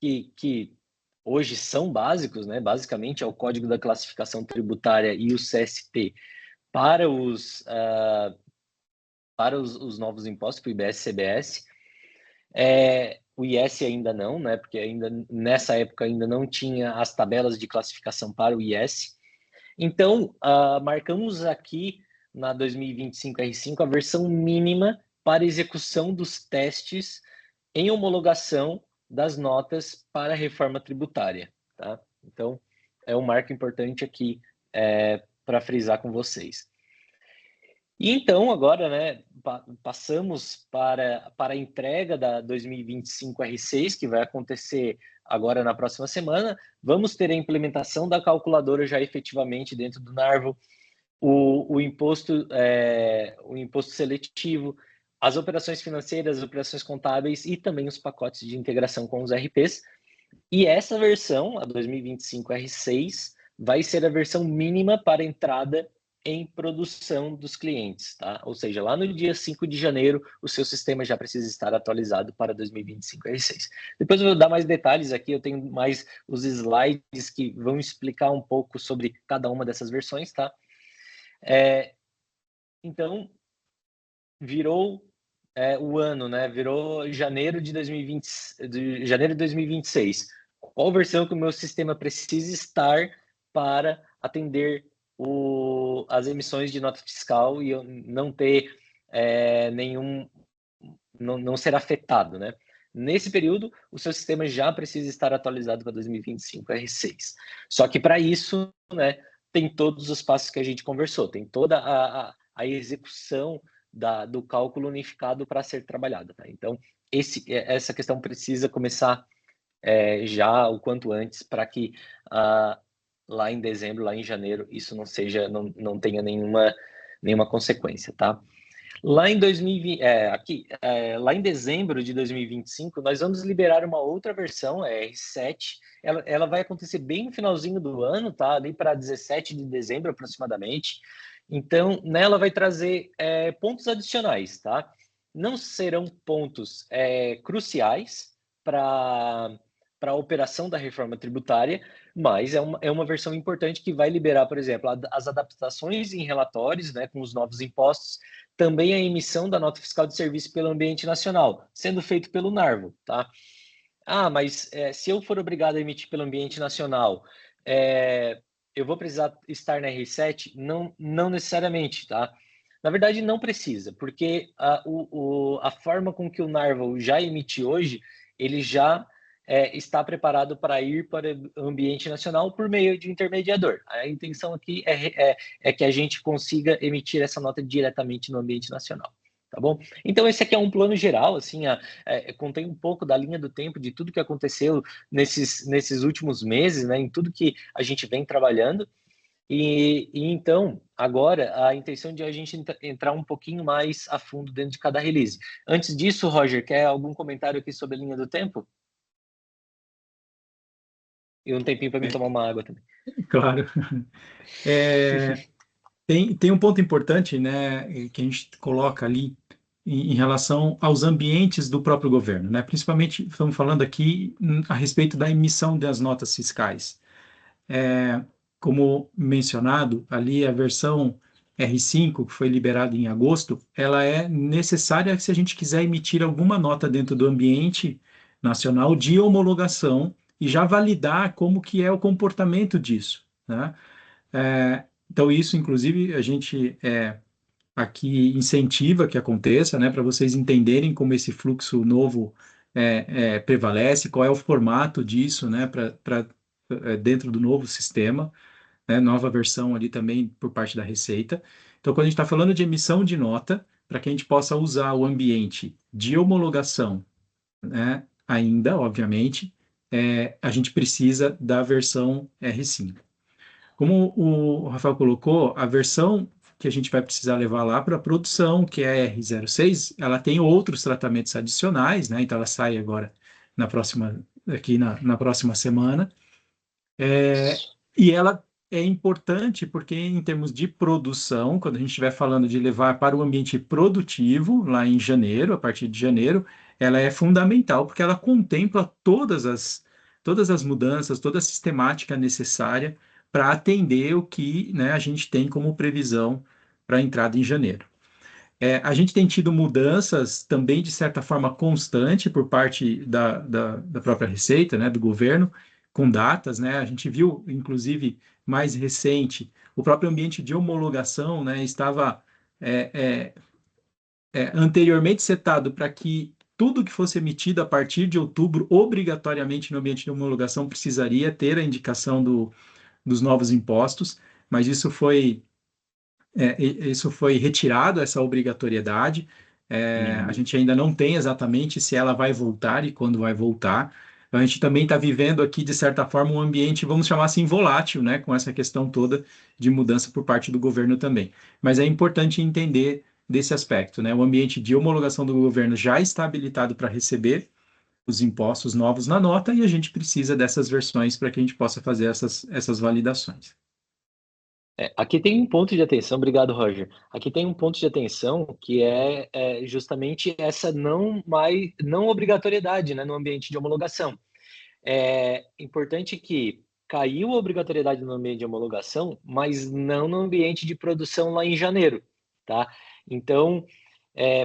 Que hoje são básicos, né? Basicamente é o Código da Classificação Tributária e o CST para os novos impostos, para o IBS e CBS. O IS ainda não, né? Porque ainda nessa época ainda não tinha as tabelas de classificação para o IS. Então, marcamos aqui na 2025 R5 a versão mínima para execução dos testes em homologação das notas para a reforma tributária, tá? Então, é um marco importante aqui para frisar com vocês. E então, agora, né, passamos para a entrega da 2025 R6, que vai acontecer agora na próxima semana. Vamos ter a implementação da calculadora já efetivamente dentro do Narvo, o imposto seletivo, as operações financeiras, as operações contábeis e também os pacotes de integração com os RPs. E essa versão, a 2025 R6, vai ser a versão mínima para entrada em produção dos clientes, tá? Ou seja, lá no dia 5 de janeiro, o seu sistema já precisa estar atualizado para 2025 R6. Depois eu vou dar mais detalhes aqui, eu tenho mais os slides que vão explicar um pouco sobre cada uma dessas versões, tá? Então, virou o ano, né? Virou janeiro de 2026. Qual versão que o meu sistema precisa estar para atender as emissões de nota fiscal e eu não ter não ser afetado, né? Nesse período, o seu sistema já precisa estar atualizado para 2025 R6. Só que para isso, né, tem todos os passos que a gente conversou, tem toda a execução do cálculo unificado para ser trabalhada, tá? Então, essa questão precisa começar já o quanto antes para que lá em dezembro, lá em janeiro, isso não tenha nenhuma consequência, tá? Lá em 2020, lá em dezembro de 2025, nós vamos liberar uma outra versão, R7. Ela vai acontecer bem no finalzinho do ano, tá? Ali para 17 de dezembro aproximadamente. Então, nela vai trazer pontos adicionais, tá? Não serão pontos cruciais para a operação da reforma tributária, mas é uma versão importante que vai liberar, por exemplo, as adaptações em relatórios, né, com os novos impostos, também a emissão da nota fiscal de serviço pelo ambiente nacional, sendo feito pelo Narvo, tá? Mas se eu for obrigado a emitir pelo ambiente nacional, eu vou precisar estar na R7? Não necessariamente, tá? Na verdade, não precisa, porque a forma com que o Narvo já emite hoje, ele já está preparado para ir para o ambiente nacional por meio de um intermediador. A intenção aqui é que a gente consiga emitir essa nota diretamente no ambiente nacional, tá bom? Então, esse aqui é um plano geral, assim, contém um pouco da linha do tempo, de tudo que aconteceu nesses últimos meses, né, em tudo que a gente vem trabalhando. E então, agora, a intenção de a gente entrar um pouquinho mais a fundo dentro de cada release. Antes disso, Roger, quer algum comentário aqui sobre a linha do tempo? E um tempinho para mim tomar uma água também. Claro. Tem um ponto importante, né, que a gente coloca ali em relação aos ambientes do próprio governo, né? Principalmente, estamos falando aqui a respeito da emissão das notas fiscais. Como mencionado, ali a versão R5, que foi liberada em agosto, ela é necessária se a gente quiser emitir alguma nota dentro do ambiente nacional de homologação e já validar como que é o comportamento disso, né? Então, isso, inclusive, a gente aqui incentiva que aconteça, né, para vocês entenderem como esse fluxo novo prevalece, qual é o formato disso, né, dentro do novo sistema, né, nova versão ali também por parte da Receita. Então, quando a gente está falando de emissão de nota, para que a gente possa usar o ambiente de homologação, né, ainda, obviamente, a gente precisa da versão R5. Como o Rafael colocou, a versão que a gente vai precisar levar lá para a produção, que é a R06, ela tem outros tratamentos adicionais, né? Então ela sai agora na próxima semana. E ela é importante porque, em termos de produção, quando a gente estiver falando de levar para o ambiente produtivo, lá em janeiro, a partir de janeiro, ela é fundamental porque ela contempla todas as mudanças, toda a sistemática necessária para atender o que, né, a gente tem como previsão para a entrada em janeiro. A gente tem tido mudanças também, de certa forma, constante por parte da própria Receita, né, do governo, com datas, né? A gente viu, inclusive, mais recente, o próprio ambiente de homologação, né, estava anteriormente setado para que tudo que fosse emitido a partir de outubro, obrigatoriamente no ambiente de homologação, precisaria ter a indicação dos novos impostos, mas isso foi Isso foi retirado, essa obrigatoriedade. A gente ainda não tem exatamente se ela vai voltar e quando vai voltar. A gente também está vivendo aqui, de certa forma, um ambiente, vamos chamar assim, volátil, né, com essa questão toda de mudança por parte do governo também. Mas é importante entender desse aspecto, né? O ambiente de homologação do governo já está habilitado para receber os impostos novos na nota e a gente precisa dessas versões para que a gente possa fazer essas validações. Aqui tem um ponto de atenção, obrigado, Roger. Aqui tem um ponto de atenção que é justamente essa não obrigatoriedade, né, no ambiente de homologação. É importante que caiu a obrigatoriedade no ambiente de homologação, mas não no ambiente de produção lá em janeiro, tá? Então,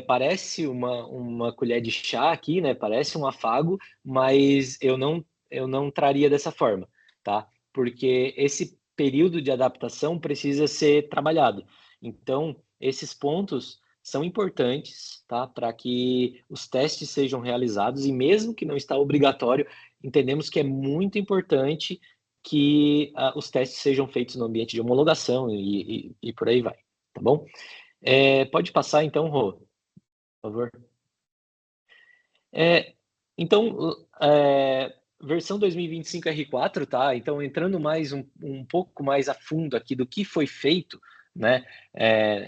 parece uma colher de chá aqui, né? Parece um afago, mas eu não traria dessa forma, tá? Porque esse período de adaptação precisa ser trabalhado. Então, esses pontos são importantes, tá? Para que os testes sejam realizados e mesmo que não está obrigatório, entendemos que é muito importante que os testes sejam feitos no ambiente de homologação e por aí vai, tá bom? Pode passar então, Rô, por favor. Então, versão 2025 R4, tá? Então, entrando mais um pouco mais a fundo aqui do que foi feito, né?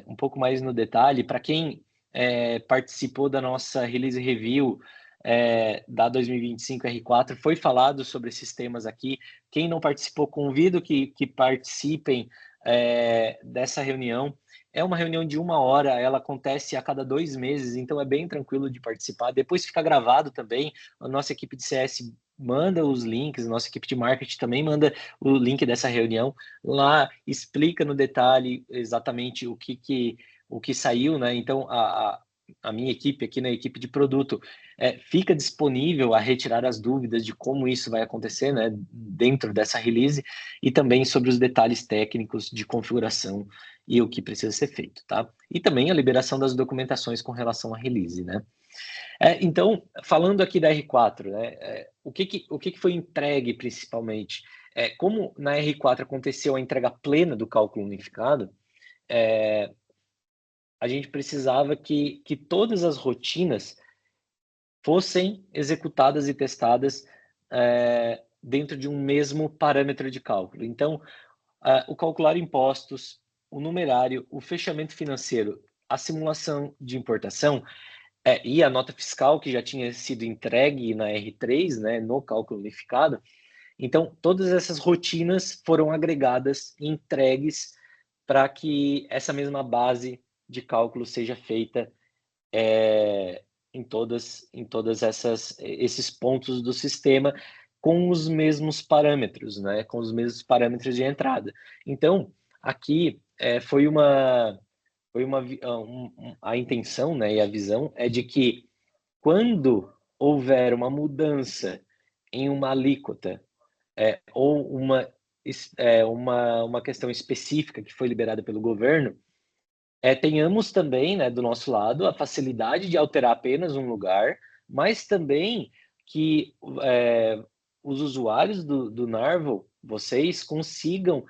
Um pouco mais no detalhe, para quem participou da nossa release review da 2025 R4, foi falado sobre esses temas aqui. Quem não participou, convido que participem dessa reunião. É uma reunião de 1 hora, ela acontece a cada 2 meses, então é bem tranquilo de participar. Depois fica gravado também, a nossa equipe de CS manda os links, a nossa equipe de marketing também manda o link dessa reunião. Lá explica no detalhe exatamente o que saiu, né? Então, a minha equipe aqui, na equipe de produto, fica disponível a retirar as dúvidas de como isso vai acontecer, né? Dentro dessa release e também sobre os detalhes técnicos de configuração e o que precisa ser feito, tá? E também a liberação das documentações com relação à release, né? Então, falando aqui da R4, né? O que foi entregue principalmente? Como na R4 aconteceu a entrega plena do cálculo unificado, a gente precisava que todas as rotinas fossem executadas e testadas dentro de um mesmo parâmetro de cálculo. Então, o calcular impostos, o numerário, o fechamento financeiro, a simulação de importação e a nota fiscal que já tinha sido entregue na R3, né, no cálculo unificado. Então, todas essas rotinas foram agregadas e entregues para que essa mesma base de cálculo seja feita em todas esses pontos do sistema com os mesmos parâmetros, né? Com os mesmos parâmetros de entrada. Então, aqui a intenção, né, e a visão é de que quando houver uma mudança em uma alíquota ou uma questão específica que foi liberada pelo governo, tenhamos também, né, do nosso lado, a facilidade de alterar apenas um lugar, mas também que os usuários do Narval, vocês consigam,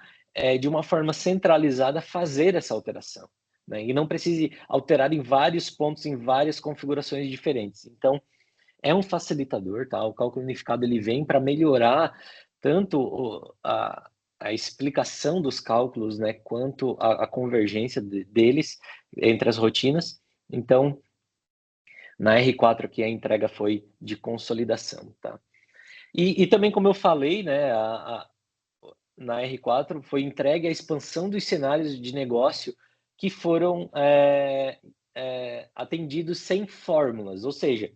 de uma forma centralizada, fazer essa alteração, né? E não precise alterar em vários pontos, em várias configurações diferentes. Então, é um facilitador, tá? O cálculo unificado ele vem para melhorar tanto a explicação dos cálculos, né, quanto a convergência deles entre as rotinas. Então, na R4 aqui a entrega foi de consolidação, tá? E também, como eu falei, né, na R4 foi entregue a expansão dos cenários de negócio que foram atendidos sem fórmulas, ou seja,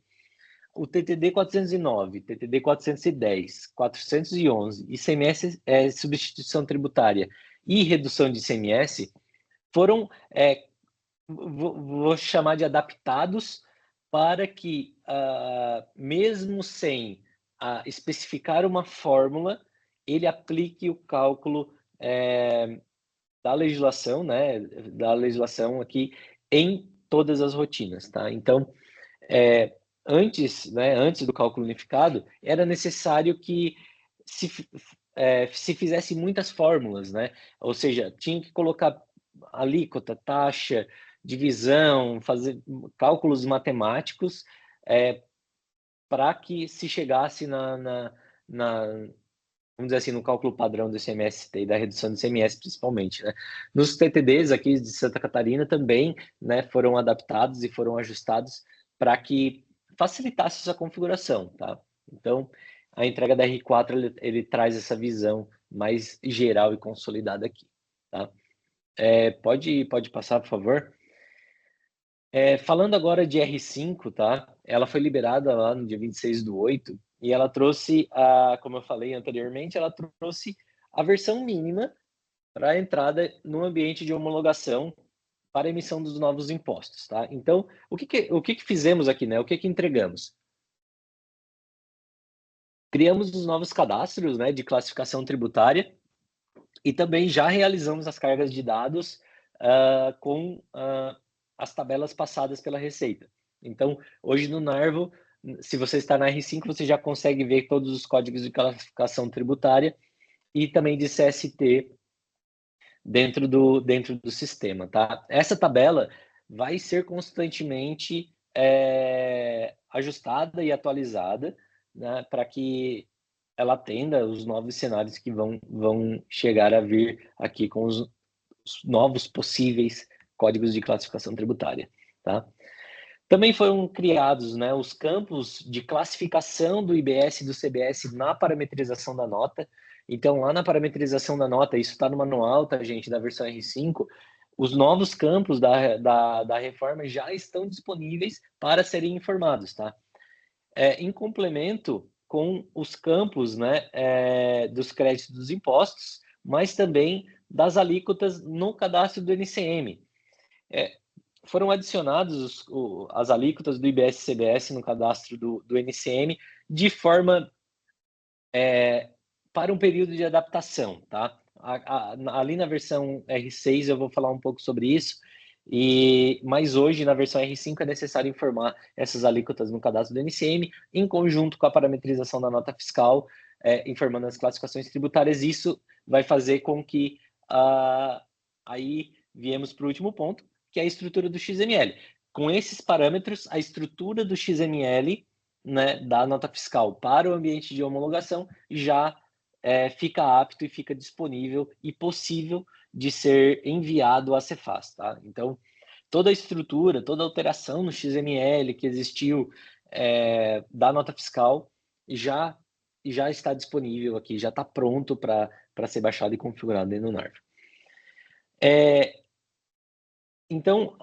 o TTD 409, TTD 410, 411, ICMS, substituição tributária e redução de ICMS foram, vou chamar de adaptados para que, mesmo sem especificar uma fórmula, ele aplique o cálculo da legislação, né, da legislação aqui em todas as rotinas, tá? Então, antes do cálculo unificado, era necessário que se fizesse muitas fórmulas, né? Ou seja, tinha que colocar alíquota, taxa, divisão, fazer cálculos matemáticos para que se chegasse vamos dizer assim, no cálculo padrão do ICMS e da redução do ICMS, principalmente, né? Nos TTDs aqui de Santa Catarina também, né, foram adaptados e foram ajustados para que facilitasse essa configuração, tá? Então, a entrega da R4, ele traz essa visão mais geral e consolidada aqui, tá? Pode passar, por favor? Falando agora de R5, tá? Ela foi liberada lá no dia 26/8, e ela trouxe, como eu falei anteriormente, ela trouxe a versão mínima para a entrada no ambiente de homologação para a emissão dos novos impostos, tá? Então, o que fizemos aqui, né? O que entregamos? Criamos os novos cadastros, né, de classificação tributária e também já realizamos as cargas de dados com as tabelas passadas pela Receita. Então, hoje no Narvo, se você está na R5, você já consegue ver todos os códigos de classificação tributária e também de CST dentro do sistema, tá? Essa tabela vai ser constantemente ajustada e atualizada, né, para que ela atenda os novos cenários que vão chegar a vir aqui com os novos possíveis códigos de classificação tributária, tá? Também foram criados, né, os campos de classificação do IBS e do CBS na parametrização da nota. Então, lá na parametrização da nota, isso está no manual, tá, gente, da versão R5, os novos campos da reforma já estão disponíveis para serem informados, tá? Em complemento com os campos, né, dos créditos dos impostos, mas também das alíquotas no cadastro do NCM. Foram adicionados as alíquotas do IBS e CBS no cadastro do NCM de forma para um período de adaptação, tá? Ali na versão R6 eu vou falar um pouco sobre isso, mas hoje na versão R5 é necessário informar essas alíquotas no cadastro do NCM em conjunto com a parametrização da nota fiscal, informando as classificações tributárias. Isso vai fazer com que aí viemos para o último ponto, que é a estrutura do XML. Com esses parâmetros, a estrutura do XML, né, da nota fiscal para o ambiente de homologação já fica apto e fica disponível e possível de ser enviado à Cefaz, tá? Então, toda a estrutura, toda a alteração no XML que existiu da nota fiscal já está disponível aqui, já está pronto para ser baixado e configurado dentro do Narvo. Então,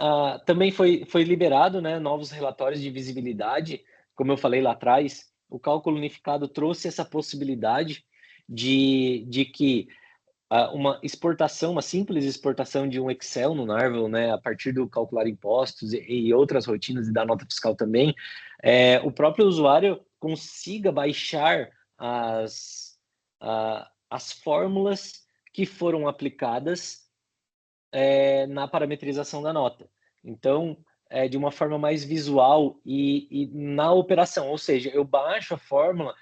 também foi liberado, né, novos relatórios de visibilidade. Como eu falei lá atrás, o cálculo unificado trouxe essa possibilidade de que uma simples exportação de um Excel no Narvel, né, a partir do calcular impostos e outras rotinas e da nota fiscal também, o próprio usuário consiga baixar as fórmulas que foram aplicadas na parametrização da nota. Então, de uma forma mais visual e na operação, ou seja, eu baixo a fórmula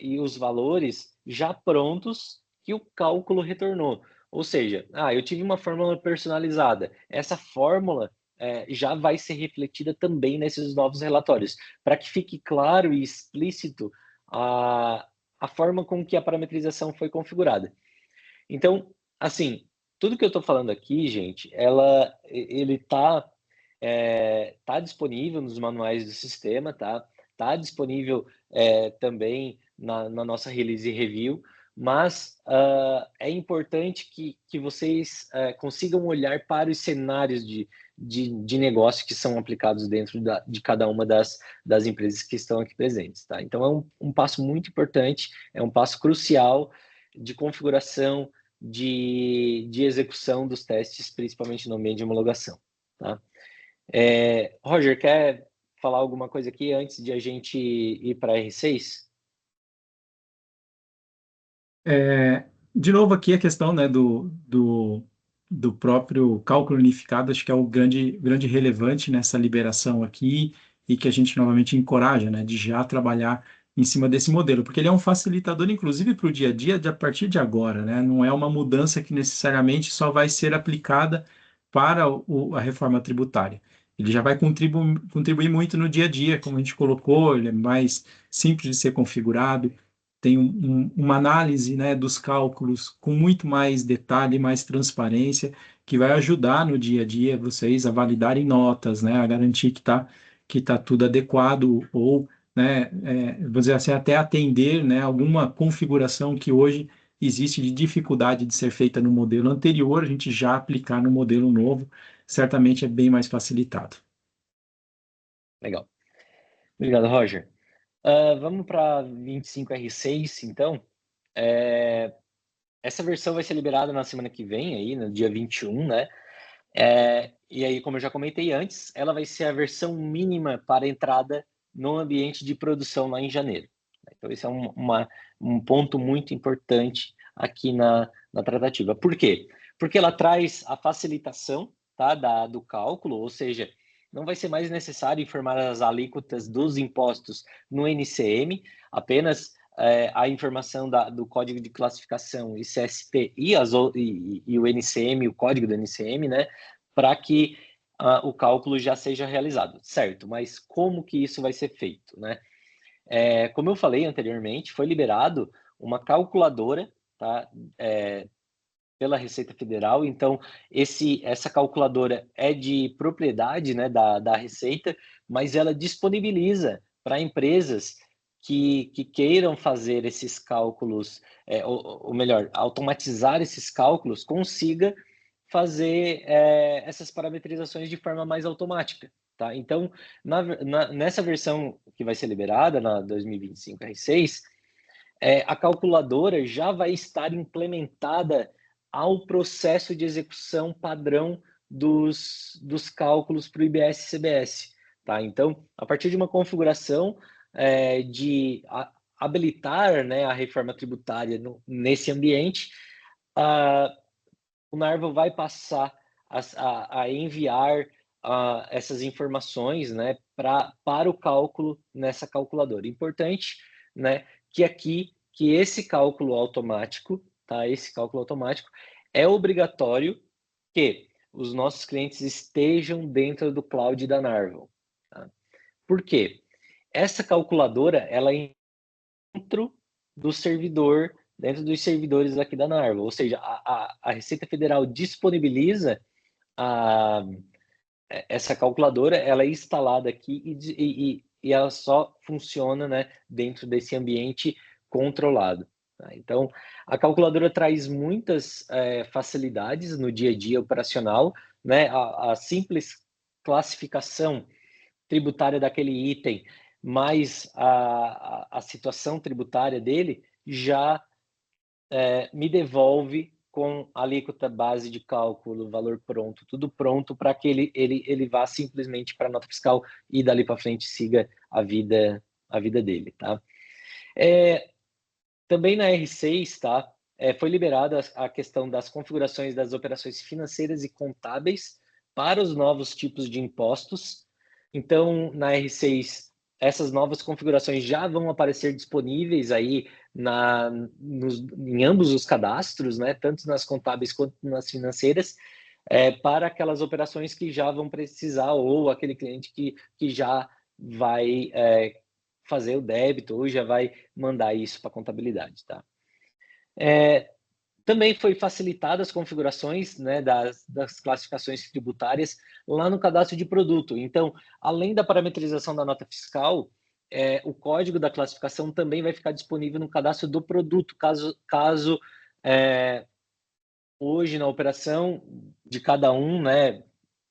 e os valores já prontos que o cálculo retornou. Ou seja, eu tive uma fórmula personalizada. Essa fórmula já vai ser refletida também nesses novos relatórios, para que fique claro e explícito a forma com que a parametrização foi configurada. Então, assim, tudo que eu estou falando aqui, gente, ele tá disponível nos manuais do sistema, tá? Tá disponível também na nossa release review, mas é importante que vocês consigam olhar para os cenários de negócio que são aplicados dentro de cada uma das empresas que estão aqui presentes, tá? Então, é um passo muito importante, é um passo crucial de configuração, de execução dos testes, principalmente no ambiente de homologação, tá? Roger, quer falar alguma coisa aqui antes de a gente ir para a R6? De novo aqui a questão, né, do próprio cálculo unificado, acho que é o grande relevante nessa liberação aqui e que a gente novamente encoraja, né, de já trabalhar em cima desse modelo, porque ele é um facilitador, inclusive, para o dia a dia de a partir de agora, né? Não é uma mudança que necessariamente só vai ser aplicada para a reforma tributária. Ele já vai contribuir muito no dia a dia, como a gente colocou, ele é mais simples de ser configurado, tem uma análise, né, dos cálculos com muito mais detalhe, mais transparência, que vai ajudar no dia a dia vocês a validarem notas, né, a garantir que tá tudo adequado ou, né, vou dizer assim, até atender, né, alguma configuração que hoje existe de dificuldade de ser feita no modelo anterior, a gente já aplicar no modelo novo, certamente é bem mais facilitado. Legal. Obrigado, Roger. Vamos para 25R6, então. Essa versão vai ser liberada na semana que vem, aí, no dia 21, né? E aí, como eu já comentei antes, ela vai ser a versão mínima para entrada no ambiente de produção lá em janeiro. Então, esse é um ponto muito importante aqui na tratativa. Por quê? Porque ela traz a facilitação, tá, do cálculo, ou seja, não vai ser mais necessário informar as alíquotas dos impostos no NCM, apenas a informação do código de classificação ICSP e o NCM, o código do NCM, né, para que o cálculo já seja realizado, certo? Mas como que isso vai ser feito, né? Como eu falei anteriormente, foi liberado uma calculadora, tá, pela Receita Federal. Então, essa calculadora é de propriedade, né, da Receita, mas ela disponibiliza para empresas que queiram fazer esses cálculos, ou melhor, automatizar esses cálculos, consiga fazer essas parametrizações de forma mais automática. Tá? Então, nessa versão que vai ser liberada, na 2025 R6, a calculadora já vai estar implementada ao processo de execução padrão dos cálculos para o IBS e CBS. Tá? Então, a partir de uma configuração de habilitar, né, a reforma tributária nesse ambiente, o Narva vai passar a enviar essas informações, né, para o cálculo nessa calculadora. Importante, né, que esse cálculo automático, tá? Esse cálculo automático é obrigatório que os nossos clientes estejam dentro do cloud da Narva. Tá? Por quê? Essa calculadora, ela é dentro do servidor, dentro dos servidores aqui da Narva, ou seja, a Receita Federal disponibiliza essa calculadora, ela é instalada aqui e ela só funciona, né, dentro desse ambiente controlado. Tá? Então, a calculadora traz muitas facilidades no dia a dia operacional, né? A simples classificação tributária daquele item, mais a situação tributária dele, já me devolve com alíquota, base de cálculo, valor pronto, tudo pronto para que ele vá simplesmente para a nota fiscal e dali para frente siga a vida dele, tá? Também na R6, tá? Foi liberada a questão das configurações das operações financeiras e contábeis para os novos tipos de impostos. Então, na R6, essas novas configurações já vão aparecer disponíveis aí em ambos os cadastros, né? Tanto nas contábeis quanto nas financeiras, para aquelas operações que já vão precisar, ou aquele cliente que já vai fazer o débito ou já vai mandar isso para a contabilidade, tá? Também foi facilitadas as configurações, né, das classificações tributárias lá no cadastro de produto. Então, além da parametrização da nota fiscal, o código da classificação também vai ficar disponível no cadastro do produto, caso hoje na operação de cada um, né,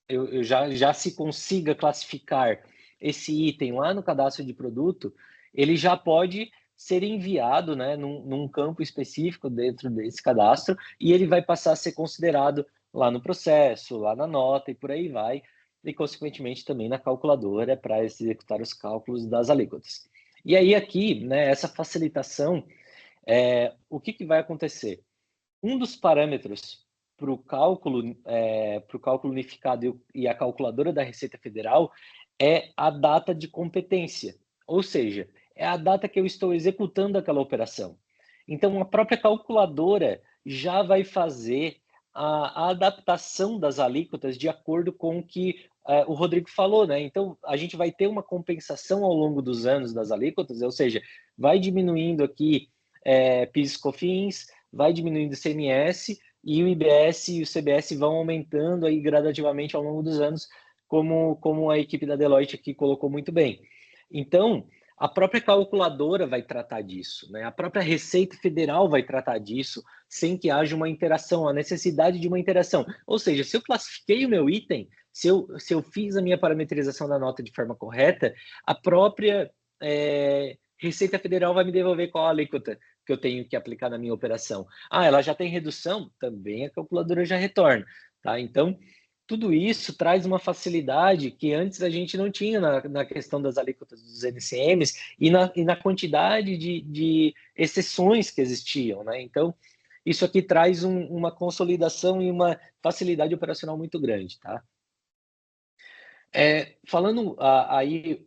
eu já se consiga classificar esse item lá no cadastro de produto, ele já pode ser enviado, né, num campo específico dentro desse cadastro, e ele vai passar a ser considerado lá no processo, lá na nota e por aí vai, e consequentemente também na calculadora para executar os cálculos das alíquotas. E aí aqui, né, essa facilitação, o que vai acontecer? Um dos parâmetros para o cálculo unificado e a calculadora da Receita Federal é a data de competência. Ou seja, é a data que eu estou executando aquela operação. Então, a própria calculadora já vai fazer a adaptação das alíquotas de acordo com o que o Rodrigo falou, né? Então, a gente vai ter uma compensação ao longo dos anos das alíquotas, ou seja, vai diminuindo aqui PIS e COFINS, vai diminuindo o ICMS, e o IBS e o CBS vão aumentando aí gradativamente ao longo dos anos, como a equipe da Deloitte aqui colocou muito bem. Então, a própria calculadora vai tratar disso, né? A própria Receita Federal vai tratar disso, sem que haja uma interação, a necessidade de uma interação. Ou seja, se eu classifiquei o meu item, se eu fiz a minha parametrização da nota de forma correta, a própria Receita Federal vai me devolver qual a alíquota que eu tenho que aplicar na minha operação. Ah, ela já tem redução? Também a calculadora já retorna, tá? Então, tudo isso traz uma facilidade que antes a gente não tinha na questão das alíquotas dos NCMs e na quantidade de exceções que existiam, né? Então, isso aqui traz uma consolidação e uma facilidade operacional muito grande, tá? Falando aí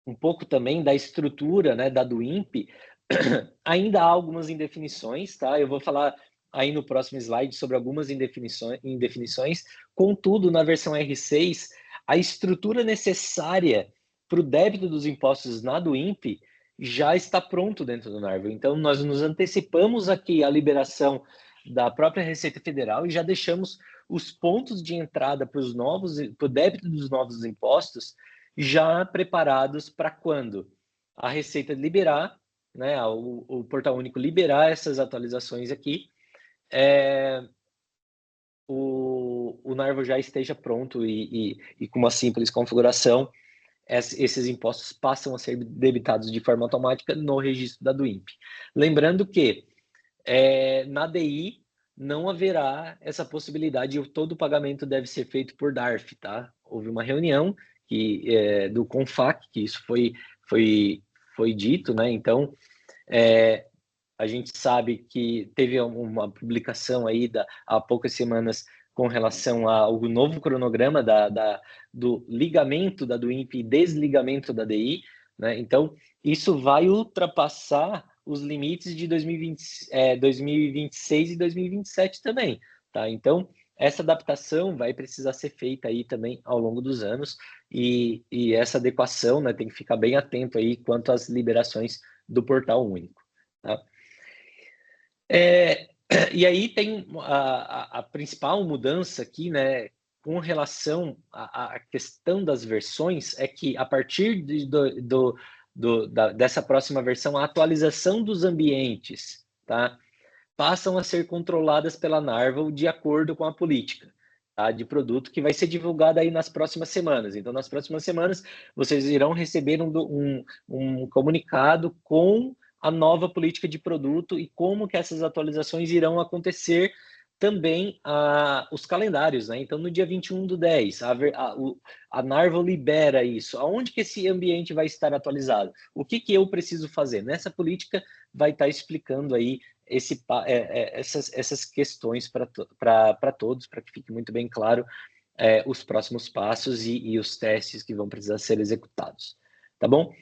um pouco também da estrutura, né, da DUIMP, ainda há algumas indefinições, tá? Eu vou falar aí no próximo slide sobre algumas indefinições. Contudo, na versão R6, a estrutura necessária para o débito dos impostos na DUIMP já está pronto dentro do NARVO. Então, nós nos antecipamos aqui a liberação da própria Receita Federal e já deixamos os pontos de entrada para o débito dos novos impostos já preparados para quando a Receita liberar, né, o Portal Único liberar essas atualizações aqui, o NARVO já esteja pronto e com uma simples configuração, esses impostos passam a ser debitados de forma automática no registro da DUIMP. Lembrando que na DI não haverá essa possibilidade, todo o pagamento deve ser feito por DARF, tá? Houve uma reunião do CONFAC, que isso foi dito, né? Então, a gente sabe que teve uma publicação aí há poucas semanas com relação ao novo cronograma do ligamento da DUIMP e desligamento da DI, né? Então, isso vai ultrapassar os limites de 2026 e 2027 também, tá? Então, essa adaptação vai precisar ser feita aí também ao longo dos anos e essa adequação, né, tem que ficar bem atento aí quanto às liberações do Portal Único, tá? E aí tem a principal mudança aqui, né, com relação à questão das versões, é que a partir dessa próxima versão, a atualização dos ambientes, tá, passam a ser controladas pela NARVO de acordo com a política, tá, de produto que vai ser divulgada aí nas próximas semanas. Então, nas próximas semanas, vocês irão receber um comunicado com a nova política de produto e como que essas atualizações irão acontecer também os calendários, né? Então, no dia 21/10, a NARVO libera isso. Aonde que esse ambiente vai estar atualizado? O que eu preciso fazer? Nessa política vai estar explicando aí essas questões para todos, para que fique muito bem claro os próximos passos e os testes que vão precisar ser executados. Tá bom?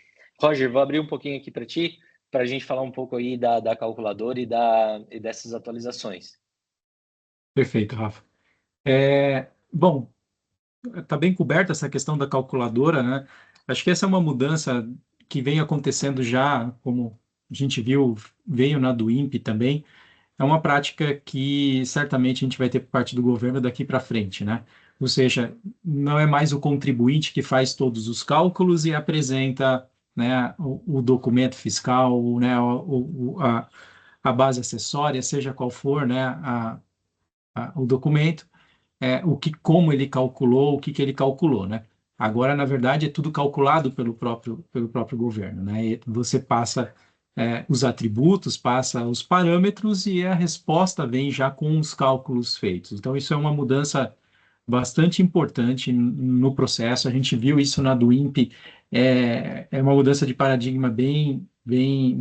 Roger, vou abrir um pouquinho aqui para ti, para a gente falar um pouco aí da calculadora e dessas atualizações. Perfeito, Rafa. Bom, está bem coberta essa questão da calculadora, né? Acho que essa é uma mudança que vem acontecendo já, como a gente viu, veio na DUIMP também. É uma prática que certamente a gente vai ter por parte do governo daqui para frente, né? Ou seja, não é mais o contribuinte que faz todos os cálculos e apresenta, né, o documento fiscal, né, a base acessória, seja qual for, né, o documento, como ele calculou, o que ele calculou, né? Agora, na verdade, é tudo calculado pelo próprio governo, né? E você passa os atributos, passa os parâmetros e a resposta vem já com os cálculos feitos. Então, isso é uma mudança bastante importante no processo. A gente viu isso na DUIMP, é uma mudança de paradigma bem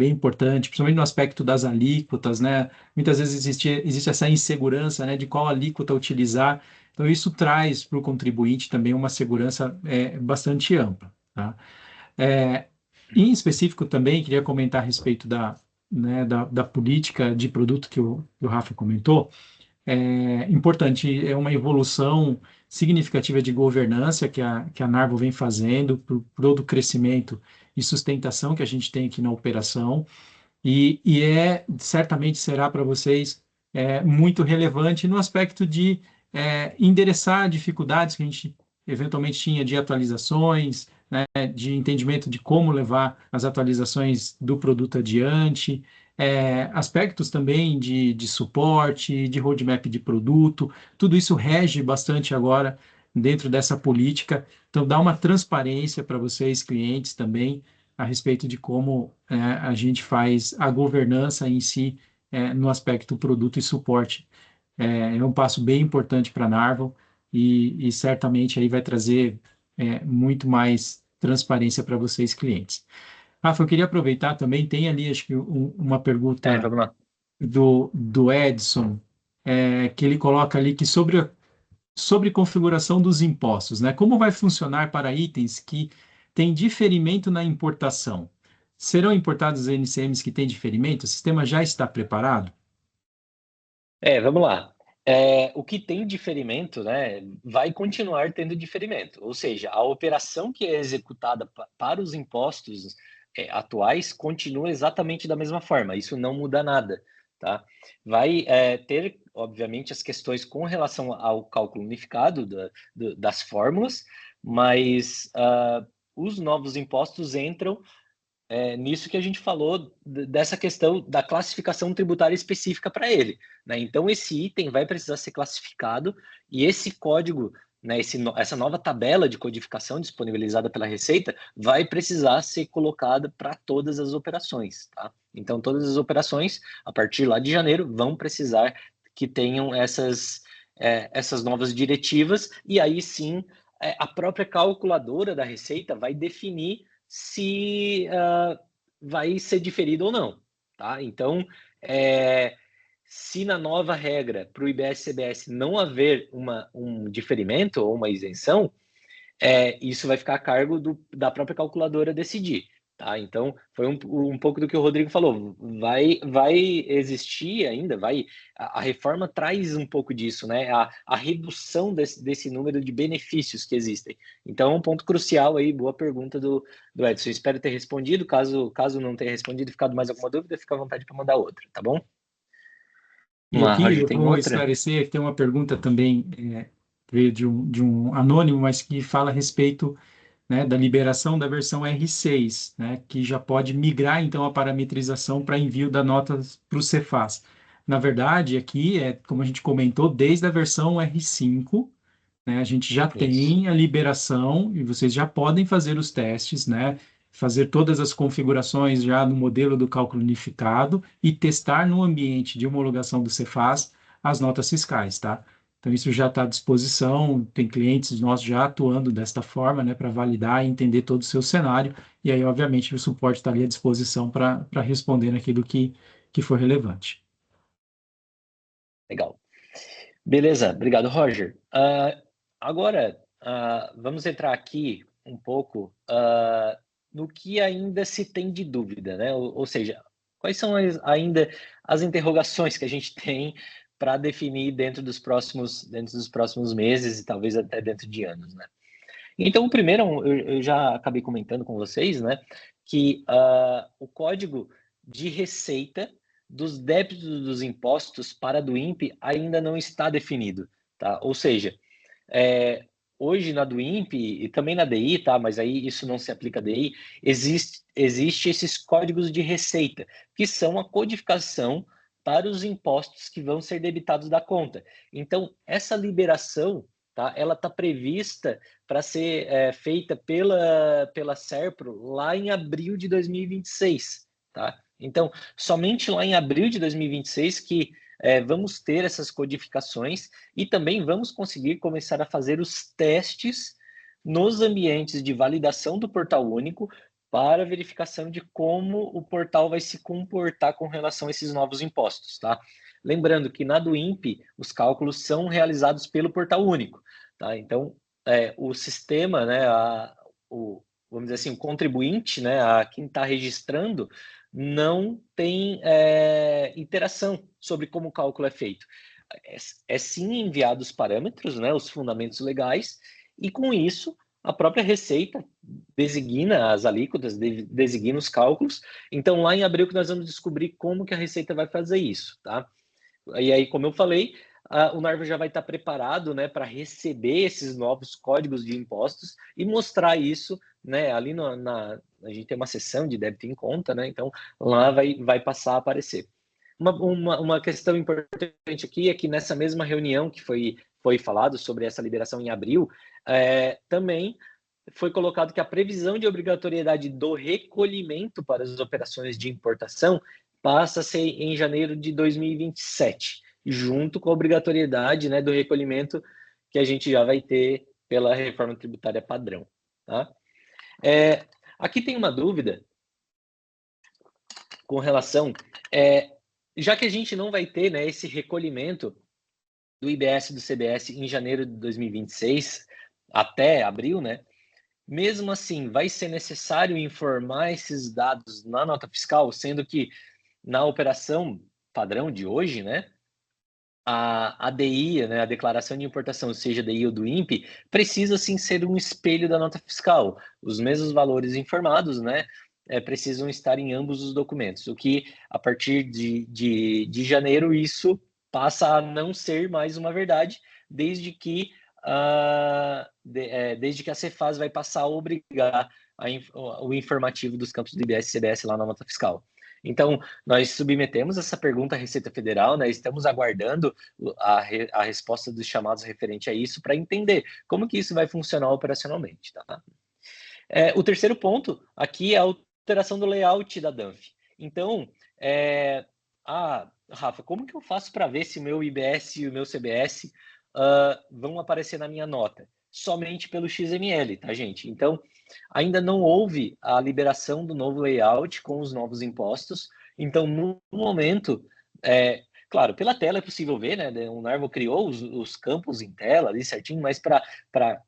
importante, principalmente no aspecto das alíquotas, né? Muitas vezes existe essa insegurança, né, de qual alíquota utilizar. Então, isso traz para o contribuinte também uma segurança bastante ampla, tá? Em específico também, queria comentar a respeito da política de produto que o Rafa comentou. É importante, é uma evolução significativa de governança que a Narvo vem fazendo para todo o crescimento e sustentação que a gente tem aqui na operação, e certamente será para vocês muito relevante no aspecto de endereçar dificuldades que a gente eventualmente tinha de atualizações, né, de entendimento de como levar as atualizações do produto adiante, aspectos também de suporte, de roadmap de produto, tudo isso rege bastante agora dentro dessa política, então dá uma transparência para vocês, clientes também, a respeito de como a gente faz a governança em si no aspecto produto e suporte. É um passo bem importante para a Narval e certamente aí vai trazer muito mais transparência para vocês, clientes. Rafa, eu queria aproveitar também, tem ali, acho que uma pergunta Vamos lá. do Edson, que ele coloca ali que sobre configuração dos impostos, né? Como vai funcionar para itens que têm diferimento na importação? Serão importados NCMs que têm diferimento? O sistema já está preparado? Vamos lá. O que tem diferimento, né, vai continuar tendo diferimento. Ou seja, a operação que é executada para os impostos atuais continua exatamente da mesma forma. Isso não muda nada, tá? Vai ter, obviamente, as questões com relação ao cálculo unificado das fórmulas, mas os novos impostos entram nisso que a gente falou dessa questão da classificação tributária específica para ele, né? Então, esse item vai precisar ser classificado e esse código, né, essa nova tabela de codificação disponibilizada pela Receita vai precisar ser colocada para todas as operações, tá? Então, todas as operações, a partir lá de janeiro, vão precisar que tenham essas novas diretivas e aí sim, a própria calculadora da Receita vai definir se vai ser diferido ou não, tá? Então, se na nova regra para o IBS-CBS não haver um diferimento ou uma isenção, isso vai ficar a cargo da própria calculadora decidir, tá? Então, foi um pouco do que o Rodrigo falou. Vai existir ainda, a reforma traz um pouco disso, né? A redução desse número de benefícios que existem. Então, é um ponto crucial aí, boa pergunta do Edson. Espero ter respondido. Caso não tenha respondido, ficado mais alguma dúvida, fica à vontade para mandar outra, tá bom? E Vamos lá, aqui Roger, eu tem vou outra? esclarecer que tem uma pergunta também veio de um anônimo, mas que fala a respeito, né, da liberação da versão R6, né, que já pode migrar então a parametrização para envio da nota para o Cefaz. Na verdade, aqui como a gente comentou, desde a versão R5, né, a gente já Isso. tem a liberação e vocês já podem fazer os testes, né, fazer todas as configurações já no modelo do cálculo unificado e testar no ambiente de homologação do Cefaz as notas fiscais, tá? Então, isso já está à disposição, tem clientes nossos já atuando desta forma, né, para validar e entender todo o seu cenário, e aí, obviamente, o suporte está ali à disposição para responder naquilo que for relevante. Legal. Beleza, obrigado, Roger. Agora, vamos entrar aqui um pouco no que ainda se tem de dúvida, né? Ou seja, quais são ainda as interrogações que a gente tem para definir dentro dos próximos meses e talvez até dentro de anos, né? Então, o primeiro, eu já acabei comentando com vocês, né, que o código de receita dos débitos dos impostos para do INPE ainda não está definido, tá? Ou seja, hoje na do INPE e também na DI, tá? Mas aí isso não se aplica a DI, existe esses códigos de receita, que são a codificação para os impostos que vão ser debitados da conta. Então, essa liberação, tá? Ela está prevista para ser feita pela Serpro lá em abril de 2026, tá? Então, somente lá em abril de 2026 que vamos ter essas codificações e também vamos conseguir começar a fazer os testes nos ambientes de validação do portal único para verificação de como o portal vai se comportar com relação a esses novos impostos, tá? Lembrando que na do INPE, os cálculos são realizados pelo portal único, tá? Então, o sistema, né, vamos dizer assim, o contribuinte, né, a quem está registrando, não tem interação sobre como o cálculo é feito. É sim enviado os parâmetros, né, os fundamentos legais, e com isso a própria Receita designa as alíquotas, designa os cálculos. Então, lá em abril que nós vamos descobrir como que a Receita vai fazer isso, tá? E aí, como eu falei, o Narva já vai estar preparado, né, para receber esses novos códigos de impostos e mostrar isso, né, ali a gente tem uma seção de débito em conta, né, então lá vai passar a aparecer. Uma questão importante aqui é que nessa mesma reunião que foi falado sobre essa liberação em abril, também foi colocado que a previsão de obrigatoriedade do recolhimento para as operações de importação passa a ser em janeiro de 2027, junto com a obrigatoriedade, né, do recolhimento que a gente já vai ter pela reforma tributária padrão. Tá? Aqui tem uma dúvida com relação, já que a gente não vai ter, né, esse recolhimento do IBS e do CBS em janeiro de 2026, até abril, né? Mesmo assim, vai ser necessário informar esses dados na nota fiscal, sendo que na operação padrão de hoje, né, a DI, né, a declaração de importação, seja DI ou do INPE, precisa sim ser um espelho da nota fiscal. Os mesmos valores informados, né, precisam estar em ambos os documentos, o que a partir de janeiro isso passa a não ser mais uma verdade, desde que a Cefaz vai passar a obrigar o informativo dos campos do IBS e CBS lá na nota fiscal. Então, nós submetemos essa pergunta à Receita Federal, né? Estamos aguardando a resposta dos chamados referente a isso para entender como que isso vai funcionar operacionalmente. Tá? O terceiro ponto aqui é a alteração do layout da DANF. Então, Rafa, como que eu faço para ver se o meu IBS e o meu CBS vão aparecer na minha nota? Somente pelo XML, tá, gente? Então, ainda não houve a liberação do novo layout com os novos impostos. Então, no momento, claro, pela tela é possível ver, né? O Narvo criou os campos em tela ali certinho, mas para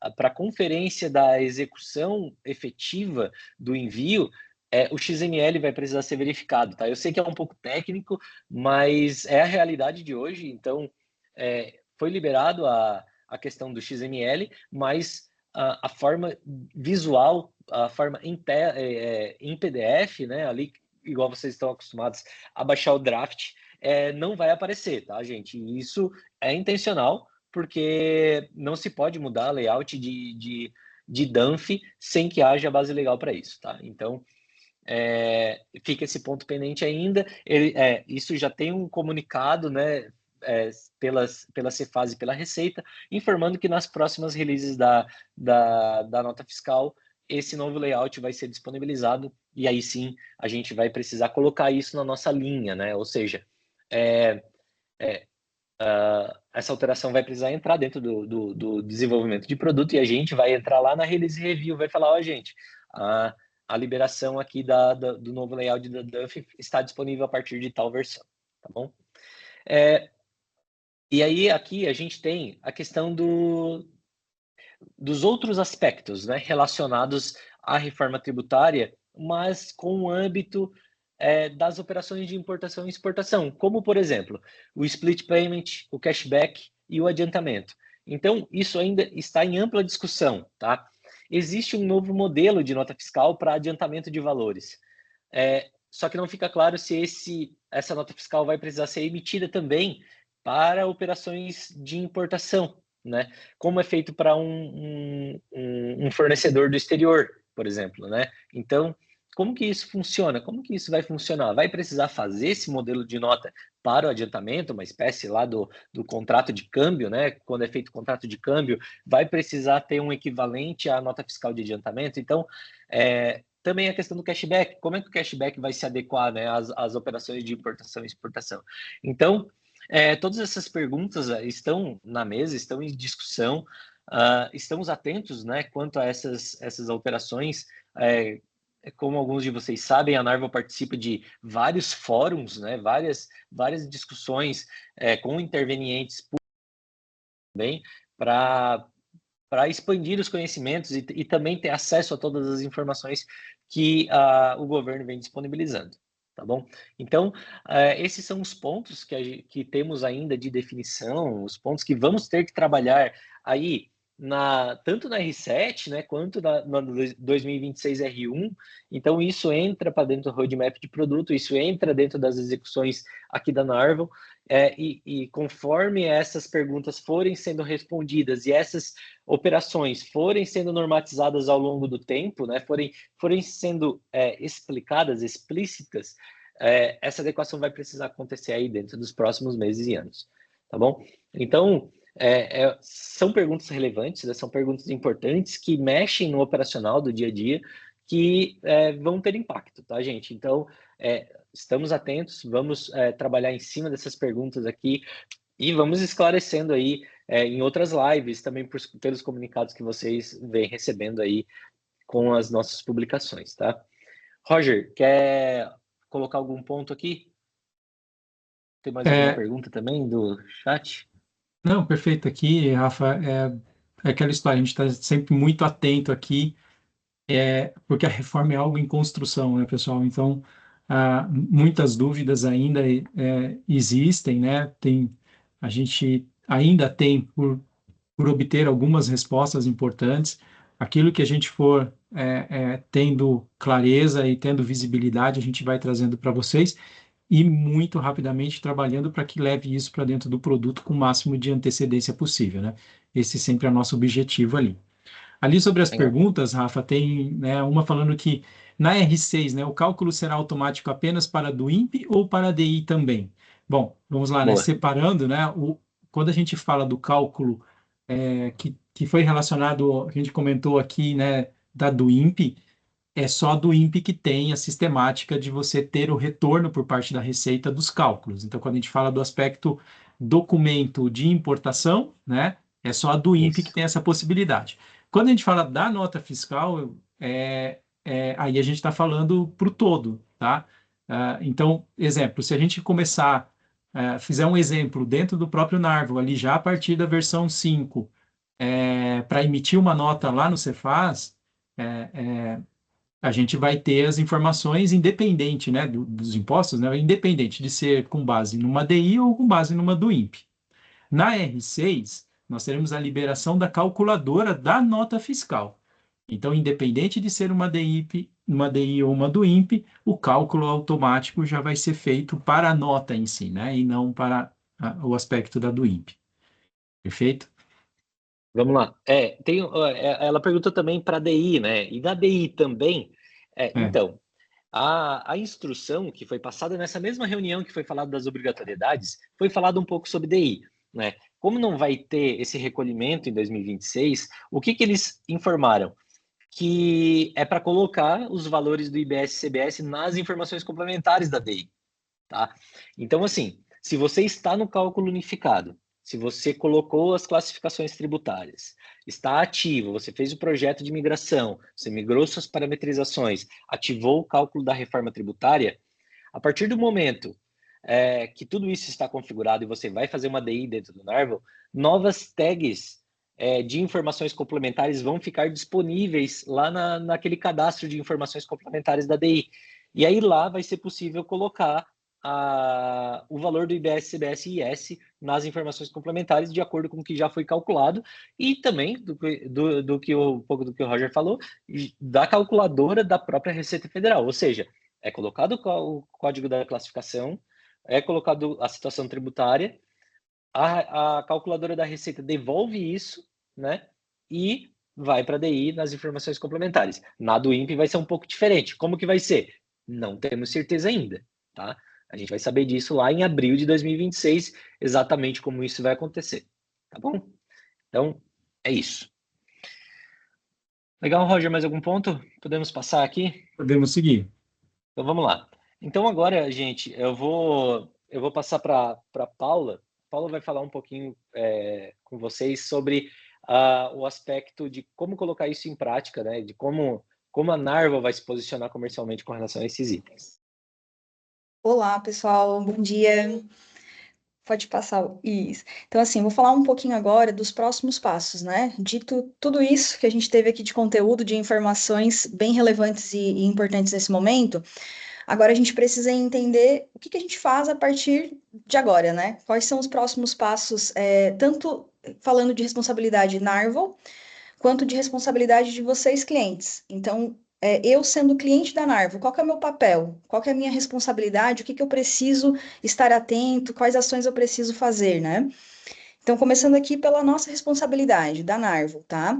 a conferência da execução efetiva do envio, o XML vai precisar ser verificado, tá? Eu sei que é um pouco técnico, mas é a realidade de hoje. Então, foi liberado a questão do XML, mas a forma visual, a forma em PDF, né? Ali, igual vocês estão acostumados a baixar o draft, não vai aparecer, tá, gente? E isso é intencional, porque não se pode mudar layout de DANF sem que haja base legal para isso, tá? Então, fica esse ponto pendente ainda. Isso já tem um comunicado, né, pela Cefaz e pela Receita, informando que nas próximas releases da nota fiscal, esse novo layout vai ser disponibilizado, e aí sim a gente vai precisar colocar isso na nossa linha, né? Ou seja, essa alteração vai precisar entrar dentro do desenvolvimento de produto, e a gente vai entrar lá na release review, vai falar, ó, gente, a liberação aqui do novo layout da DANF está disponível a partir de tal versão, tá bom? E aí aqui a gente tem a questão dos outros aspectos, né, relacionados à reforma tributária, mas com o âmbito das operações de importação e exportação, como, por exemplo, o split payment, o cashback e o adiantamento. Então, isso ainda está em ampla discussão, tá? Existe um novo modelo de nota fiscal para adiantamento de valores. Só que não fica claro se essa nota fiscal vai precisar ser emitida também para operações de importação, né? Como é feito para um fornecedor do exterior, por exemplo, né? Então, como que isso funciona? Como que isso vai funcionar? Vai precisar fazer esse modelo de nota para o adiantamento, uma espécie lá do contrato de câmbio, né? Quando é feito o contrato de câmbio, vai precisar ter um equivalente à nota fiscal de adiantamento. Então, também a questão do cashback. Como é que o cashback vai se adequar, né, às operações de importação e exportação? Então, todas essas perguntas estão na mesa, estão em discussão. Estamos atentos, né, quanto a essas alterações. Como alguns de vocês sabem, a Narva participa de vários fóruns, né, várias discussões com intervenientes também, para para expandir os conhecimentos e também ter acesso a todas as informações que o governo vem disponibilizando, tá bom? Então, esses são os pontos que temos ainda de definição, os pontos que vamos ter que trabalhar aí, tanto na R7, né, quanto no 2026 R1. Então, isso entra para dentro do roadmap de produto, isso entra dentro das execuções aqui da Narval, e conforme essas perguntas forem sendo respondidas e essas operações forem sendo normatizadas ao longo do tempo, né, forem sendo explicadas, explícitas, essa adequação vai precisar acontecer aí dentro dos próximos meses e anos, tá bom? Então, são perguntas relevantes, né, são perguntas importantes que mexem no operacional do dia a dia, que vão ter impacto, tá, gente? Então, estamos atentos, vamos trabalhar em cima dessas perguntas aqui e vamos esclarecendo aí em outras lives, também pelos comunicados que vocês vêm recebendo aí com as nossas publicações, tá? Roger, quer colocar algum ponto aqui? Tem mais alguma pergunta também do chat? Não, perfeito aqui, Rafa. É aquela história, a gente está sempre muito atento aqui, porque a reforma é algo em construção, né, pessoal? Então, muitas dúvidas ainda existem, né? A gente ainda tem por obter algumas respostas importantes. Aquilo que a gente for tendo clareza e tendo visibilidade, a gente vai trazendo para vocês e muito rapidamente trabalhando para que leve isso para dentro do produto com o máximo de antecedência possível, né? Esse sempre é o nosso objetivo ali. Ali sobre as Legal. perguntas, Rafa, tem, né, uma falando que na R6, né, o cálculo será automático apenas para do INPE ou para a DI também? Bom, vamos lá, né, Boa. separando, né, quando a gente fala do cálculo que foi relacionado, a gente comentou aqui, né, da do INPE, é só do INPE que tem a sistemática de você ter o retorno por parte da Receita dos cálculos. Então, quando a gente fala do aspecto documento de importação, né, é só a do INPE que tem essa possibilidade. Quando a gente fala da nota fiscal, aí a gente está falando para o todo, tá? Então, exemplo, se a gente começar, fizer um exemplo dentro do próprio Narval, ali já a partir da versão 5, para emitir uma nota lá no Cefaz, a gente vai ter as informações independente, né, dos impostos, né, independente de ser com base numa DI ou com base numa do INPE. Na R6, nós teremos a liberação da calculadora da nota fiscal. Então, independente de ser uma DI ou uma do INPE, o cálculo automático já vai ser feito para a nota em si, né, e não para o aspecto da do INPE. Perfeito? Vamos lá. Ela perguntou também para a DI, né? E da DI também. Então, a instrução que foi passada nessa mesma reunião que foi falado das obrigatoriedades, foi falado um pouco sobre DI, né? Como não vai ter esse recolhimento em 2026, o que eles informaram? Que é para colocar os valores do IBS e CBS nas informações complementares da DI, tá? Então, assim, se você está no cálculo unificado, se você colocou as classificações tributárias, está ativo, você fez o projeto de migração, você migrou suas parametrizações, ativou o cálculo da reforma tributária, a partir do momento que tudo isso está configurado e você vai fazer uma DI dentro do Narval, novas tags de informações complementares vão ficar disponíveis lá naquele cadastro de informações complementares da DI. E aí lá vai ser possível colocar o valor do IBS, CBS e IS nas informações complementares de acordo com o que já foi calculado e também um pouco do que o Roger falou, da calculadora da própria Receita Federal, ou seja, é colocado o código da classificação, é colocado a situação tributária, a calculadora da Receita devolve isso, né, e vai para a DI nas informações complementares. Na do INPE vai ser um pouco diferente. Como que vai ser? Não temos certeza ainda, tá? A gente vai saber disso lá em abril de 2026, exatamente como isso vai acontecer, tá bom? Então, é isso. Legal, Roger, mais algum ponto? Podemos passar aqui? Podemos seguir. Então, vamos lá. Então, agora, gente, eu vou passar para Paula. Paula vai falar um pouquinho com vocês sobre o aspecto de como colocar isso em prática, né? De como a Narval vai se posicionar comercialmente com relação a esses itens. Olá, pessoal, bom dia. Pode passar isso. Então, assim, vou falar um pouquinho agora dos próximos passos, né? Dito tudo isso que a gente teve aqui de conteúdo, de informações bem relevantes e importantes nesse momento, agora a gente precisa entender o que a gente faz a partir de agora, né? Quais são os próximos passos, tanto falando de responsabilidade Narval, quanto de responsabilidade de vocês, clientes. Então, eu sendo cliente da Narval, qual que é o meu papel? Qual que é a minha responsabilidade? O que eu preciso estar atento? Quais ações eu preciso fazer, né? Então, começando aqui pela nossa responsabilidade da Narval, tá?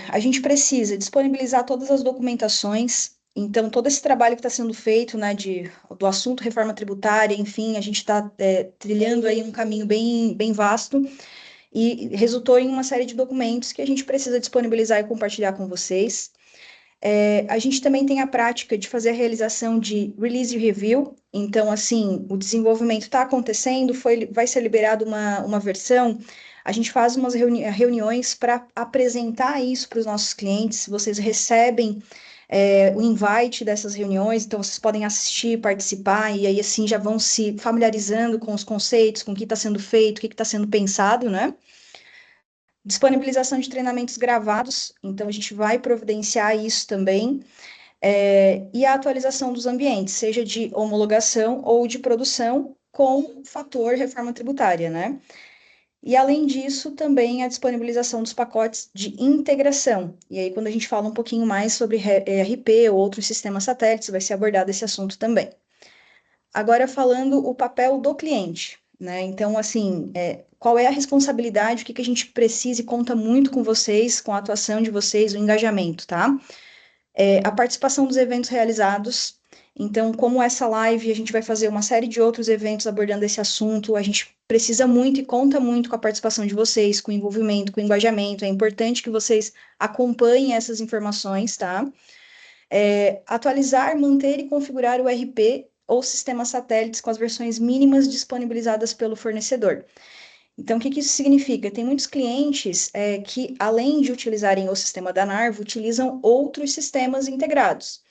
A gente precisa disponibilizar todas as documentações. Então, todo esse trabalho que está sendo feito, né, do assunto reforma tributária, enfim, a gente está trilhando aí um caminho bem vasto e resultou em uma série de documentos que a gente precisa disponibilizar e compartilhar com vocês. A gente também tem a prática de fazer a realização de release review. Então, assim, o desenvolvimento está acontecendo, vai ser liberado uma versão. A gente faz umas reuniões para apresentar isso para os nossos clientes. Vocês recebem o invite dessas reuniões, então vocês podem assistir, participar, e aí assim já vão se familiarizando com os conceitos, com o que está sendo feito, o que está sendo pensado, né? Disponibilização de treinamentos gravados, então a gente vai providenciar isso também, e a atualização dos ambientes, seja de homologação ou de produção, com o fator reforma tributária, né? E, além disso, também a disponibilização dos pacotes de integração. E aí, quando a gente fala um pouquinho mais sobre ERP ou outros sistemas satélites, vai ser abordado esse assunto também. Agora, falando o papel do cliente, né? Então, assim, qual é a responsabilidade, o que a gente precisa e conta muito com vocês, com a atuação de vocês, o engajamento, tá? A participação dos eventos realizados. Então, como essa live, a gente vai fazer uma série de outros eventos abordando esse assunto, a gente precisa muito e conta muito com a participação de vocês, com o envolvimento, com o engajamento. É importante que vocês acompanhem essas informações, tá? Atualizar, manter e configurar o RP ou sistemas satélites com as versões mínimas disponibilizadas pelo fornecedor. Então, o que isso significa? Tem muitos clientes que, além de utilizarem o sistema da Narval, utilizam outros sistemas integrados.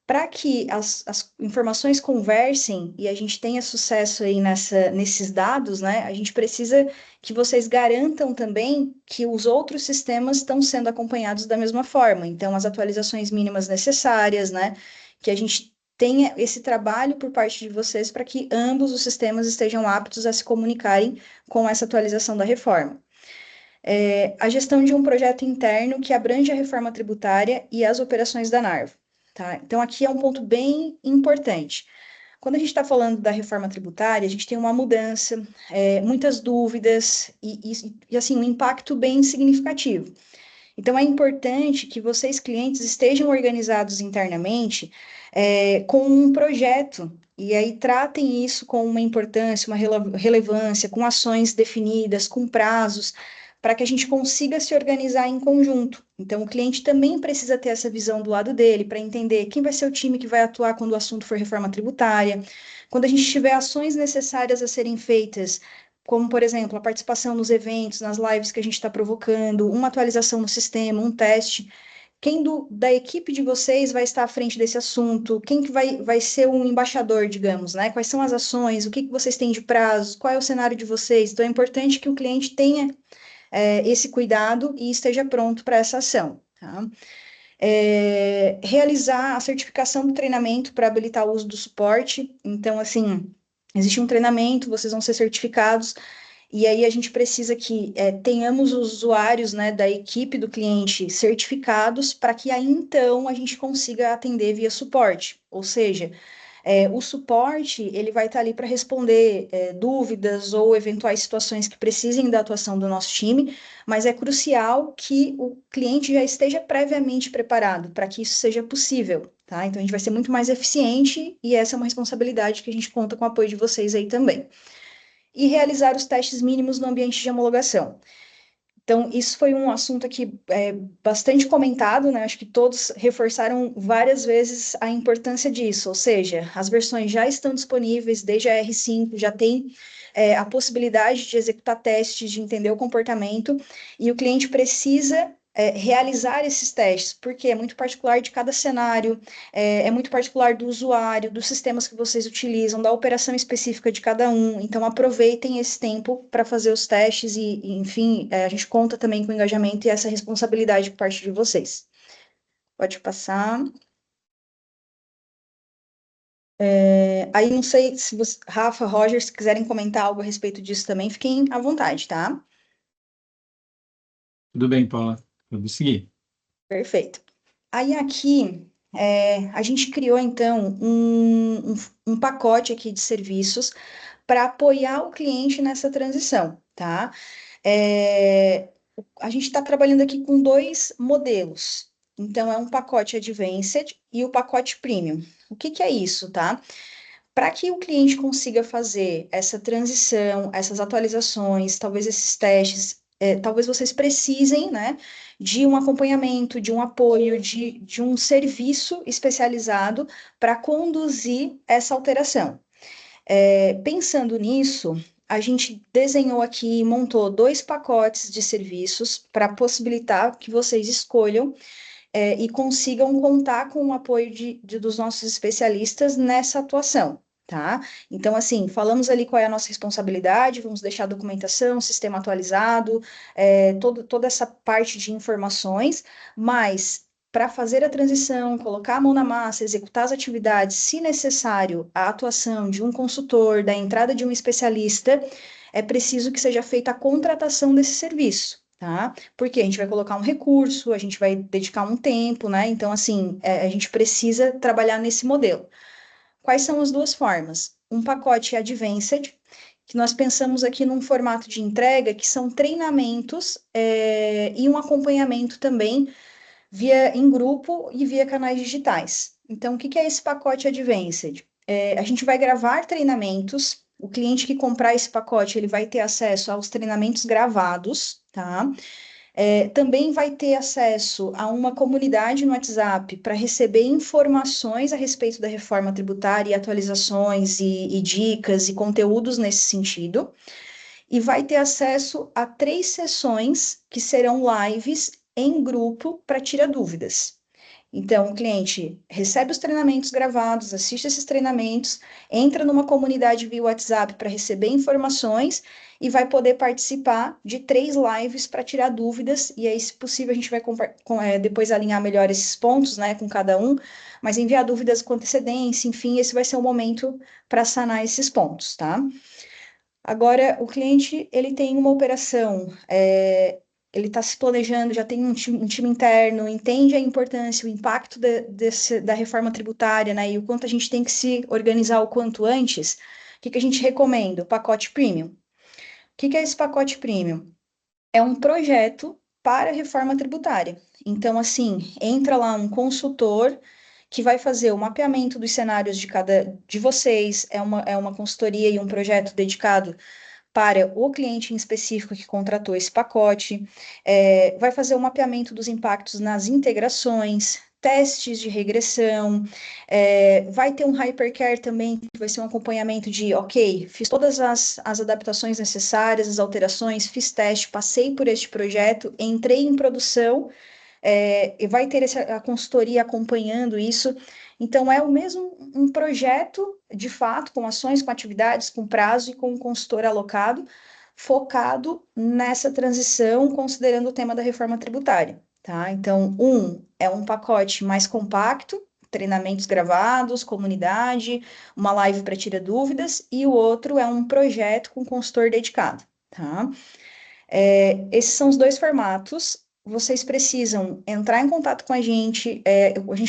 Para que as informações conversem e a gente tenha sucesso aí nesses dados, né, a gente precisa que vocês garantam também que os outros sistemas estão sendo acompanhados da mesma forma. Então, as atualizações mínimas necessárias, né, que a gente tenha esse trabalho por parte de vocês para que ambos os sistemas estejam aptos a se comunicarem com essa atualização da reforma. A gestão de um projeto interno que abrange a reforma tributária e as operações da Narval. Tá? Então, aqui é um ponto bem importante. Quando a gente está falando da reforma tributária, a gente tem uma mudança, muitas dúvidas e assim, um impacto bem significativo. Então, é importante que vocês, clientes, estejam organizados internamente com um projeto, e aí tratem isso com uma importância, uma relevância, com ações definidas, com prazos, para que a gente consiga se organizar em conjunto. Então, o cliente também precisa ter essa visão do lado dele, para entender quem vai ser o time que vai atuar quando o assunto for reforma tributária, quando a gente tiver ações necessárias a serem feitas, como, por exemplo, a participação nos eventos, nas lives que a gente está provocando, uma atualização no sistema, um teste. Quem da equipe de vocês vai estar à frente desse assunto? Quem que vai ser um embaixador, digamos, né? Quais são as ações? O que vocês têm de prazo? Qual é o cenário de vocês? Então, é importante que o cliente tenha esse cuidado e esteja pronto para essa ação, tá? Realizar a certificação do treinamento para habilitar o uso do suporte. Então, assim, existe um treinamento, vocês vão ser certificados, e aí a gente precisa que tenhamos os usuários, né, da equipe do cliente certificados para que aí então a gente consiga atender via suporte. Ou seja, o suporte ele vai estar ali para responder dúvidas ou eventuais situações que precisem da atuação do nosso time, mas é crucial que o cliente já esteja previamente preparado para que isso seja possível, tá? Então a gente vai ser muito mais eficiente e essa é uma responsabilidade que a gente conta com o apoio de vocês aí também. E realizar os testes mínimos no ambiente de homologação. Então, isso foi um assunto aqui bastante comentado, né? Acho que todos reforçaram várias vezes a importância disso, ou seja, as versões já estão disponíveis, desde a R5, já tem a possibilidade de executar testes, de entender o comportamento, e o cliente precisa realizar esses testes, porque é muito particular de cada cenário, é muito particular do usuário, dos sistemas que vocês utilizam, da operação específica de cada um. Então, aproveitem esse tempo para fazer os testes enfim, a gente conta também com o engajamento e essa responsabilidade por parte de vocês. Pode passar. Aí, não sei se você, Rafa, Roger, se quiserem comentar algo a respeito disso também, fiquem à vontade, tá? Tudo bem, Paula. Vamos seguir. Perfeito. Aí aqui a gente criou então um pacote aqui de serviços para apoiar o cliente nessa transição, tá? É, a gente está trabalhando aqui com dois modelos. Então, é um pacote Advanced e o pacote Premium. O que que é isso, tá? Para que o cliente consiga fazer essa transição, essas atualizações, talvez esses testes, talvez vocês precisem, né, de um acompanhamento, de um apoio, de um serviço especializado para conduzir essa alteração. Pensando nisso, a gente desenhou aqui e montou dois pacotes de serviços para possibilitar que vocês escolham e consigam contar com o apoio dos nossos especialistas nessa atuação, tá? Então, assim, falamos ali qual é a nossa responsabilidade, vamos deixar a documentação, sistema atualizado, toda essa parte de informações, mas para fazer a transição, colocar a mão na massa, executar as atividades, se necessário, a atuação de um consultor, da entrada de um especialista, é preciso que seja feita a contratação desse serviço. Tá? Porque a gente vai colocar um recurso, a gente vai dedicar um tempo, né? Então, assim, a gente precisa trabalhar nesse modelo. Quais são as duas formas? Um pacote Advanced, que nós pensamos aqui num formato de entrega, que são treinamentos e um acompanhamento também via em grupo e via canais digitais. Então, o que é esse pacote Advanced? A gente vai gravar treinamentos. O cliente que comprar esse pacote, ele vai ter acesso aos treinamentos gravados, tá? Também vai ter acesso a uma comunidade no WhatsApp para receber informações a respeito da reforma tributária, e atualizações e dicas e conteúdos nesse sentido. E vai ter acesso a 3 sessões que serão lives em grupo para tirar dúvidas. Então, o cliente recebe os treinamentos gravados, assiste esses treinamentos, entra numa comunidade via WhatsApp para receber informações e vai poder participar de 3 lives para tirar dúvidas. E aí, se possível, a gente vai depois alinhar melhor esses pontos, né, com cada um, mas enviar dúvidas com antecedência, enfim, esse vai ser o momento para sanar esses pontos, tá? Agora, o cliente, ele tem uma operação, ele está se planejando, já tem um time interno, entende a importância, o impacto da reforma tributária, né, e o quanto a gente tem que se organizar o quanto antes. O que a gente recomenda? O pacote Premium. O que é esse pacote Premium? É um projeto para a reforma tributária. Então, assim, entra lá um consultor que vai fazer o mapeamento dos cenários de vocês, é uma consultoria e um projeto dedicado para o cliente em específico que contratou esse pacote, vai fazer o mapeamento dos impactos nas integrações, testes de regressão, vai ter um hypercare também, que vai ser um acompanhamento de, ok, fiz todas as adaptações necessárias, as alterações, fiz teste, passei por este projeto, entrei em produção, e vai ter a consultoria acompanhando isso. Então, é o mesmo um projeto, de fato, com ações, com atividades, com prazo e com um consultor alocado, focado nessa transição, considerando o tema da reforma tributária, tá? Então, é um pacote mais compacto, treinamentos gravados, comunidade, uma live para tirar dúvidas, e o outro é um projeto com consultor dedicado, tá? Esses são os dois formatos. Vocês precisam entrar em contato com a gente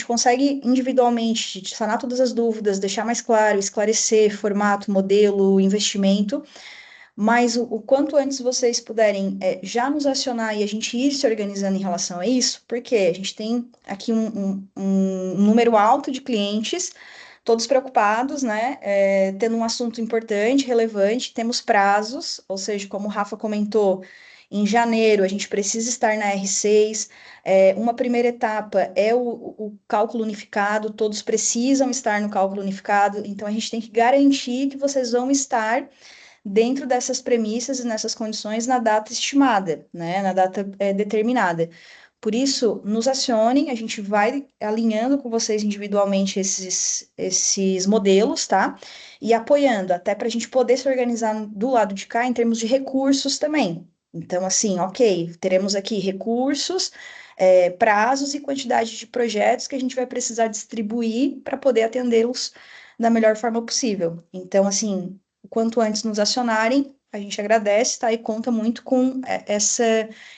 consegue individualmente sanar todas as dúvidas, deixar mais claro, esclarecer formato, modelo, investimento, mas o quanto antes vocês puderem já nos acionar e a gente ir se organizando em relação a isso, porque a gente tem aqui um número alto de clientes, todos preocupados, né, tendo um assunto importante, relevante, temos prazos, ou seja, como o Rafa comentou, em janeiro a gente precisa estar na R6, uma primeira etapa é o cálculo unificado, todos precisam estar no cálculo unificado, então a gente tem que garantir que vocês vão estar dentro dessas premissas e nessas condições na data estimada, né, na data determinada. Por isso, nos acionem, a gente vai alinhando com vocês individualmente esses modelos, tá? E apoiando, até para a gente poder se organizar do lado de cá em termos de recursos também. Então, assim, ok, teremos aqui recursos, prazos e quantidade de projetos que a gente vai precisar distribuir para poder atendê-los da melhor forma possível. Então, assim, o quanto antes nos acionarem, a gente agradece, tá? E conta muito com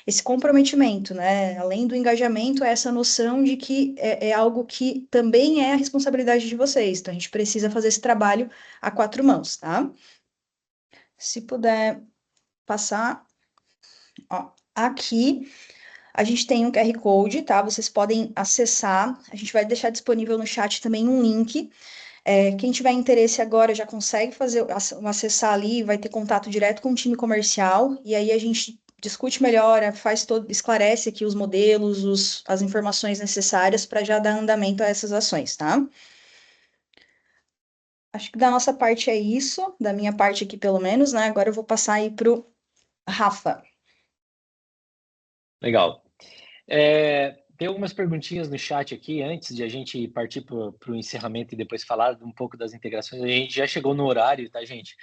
esse comprometimento, né? Além do engajamento, é essa noção de que é algo que também é a responsabilidade de vocês. Então, a gente precisa fazer esse trabalho a quatro mãos, tá? Se puder passar, ó, aqui a gente tem um QR Code, tá? Vocês podem acessar. A gente vai deixar disponível no chat também um link. Quem tiver interesse agora já consegue acessar ali, vai ter contato direto com o time comercial, e aí a gente discute melhor, esclarece aqui os modelos, as informações necessárias para já dar andamento a essas ações, tá? Acho que da nossa parte é isso, da minha parte aqui pelo menos, né? Agora eu vou passar aí para o Rafa. Legal. Tem algumas perguntinhas no chat aqui, antes de a gente partir para o encerramento e depois falar um pouco das integrações. A gente já chegou no horário, tá, gente?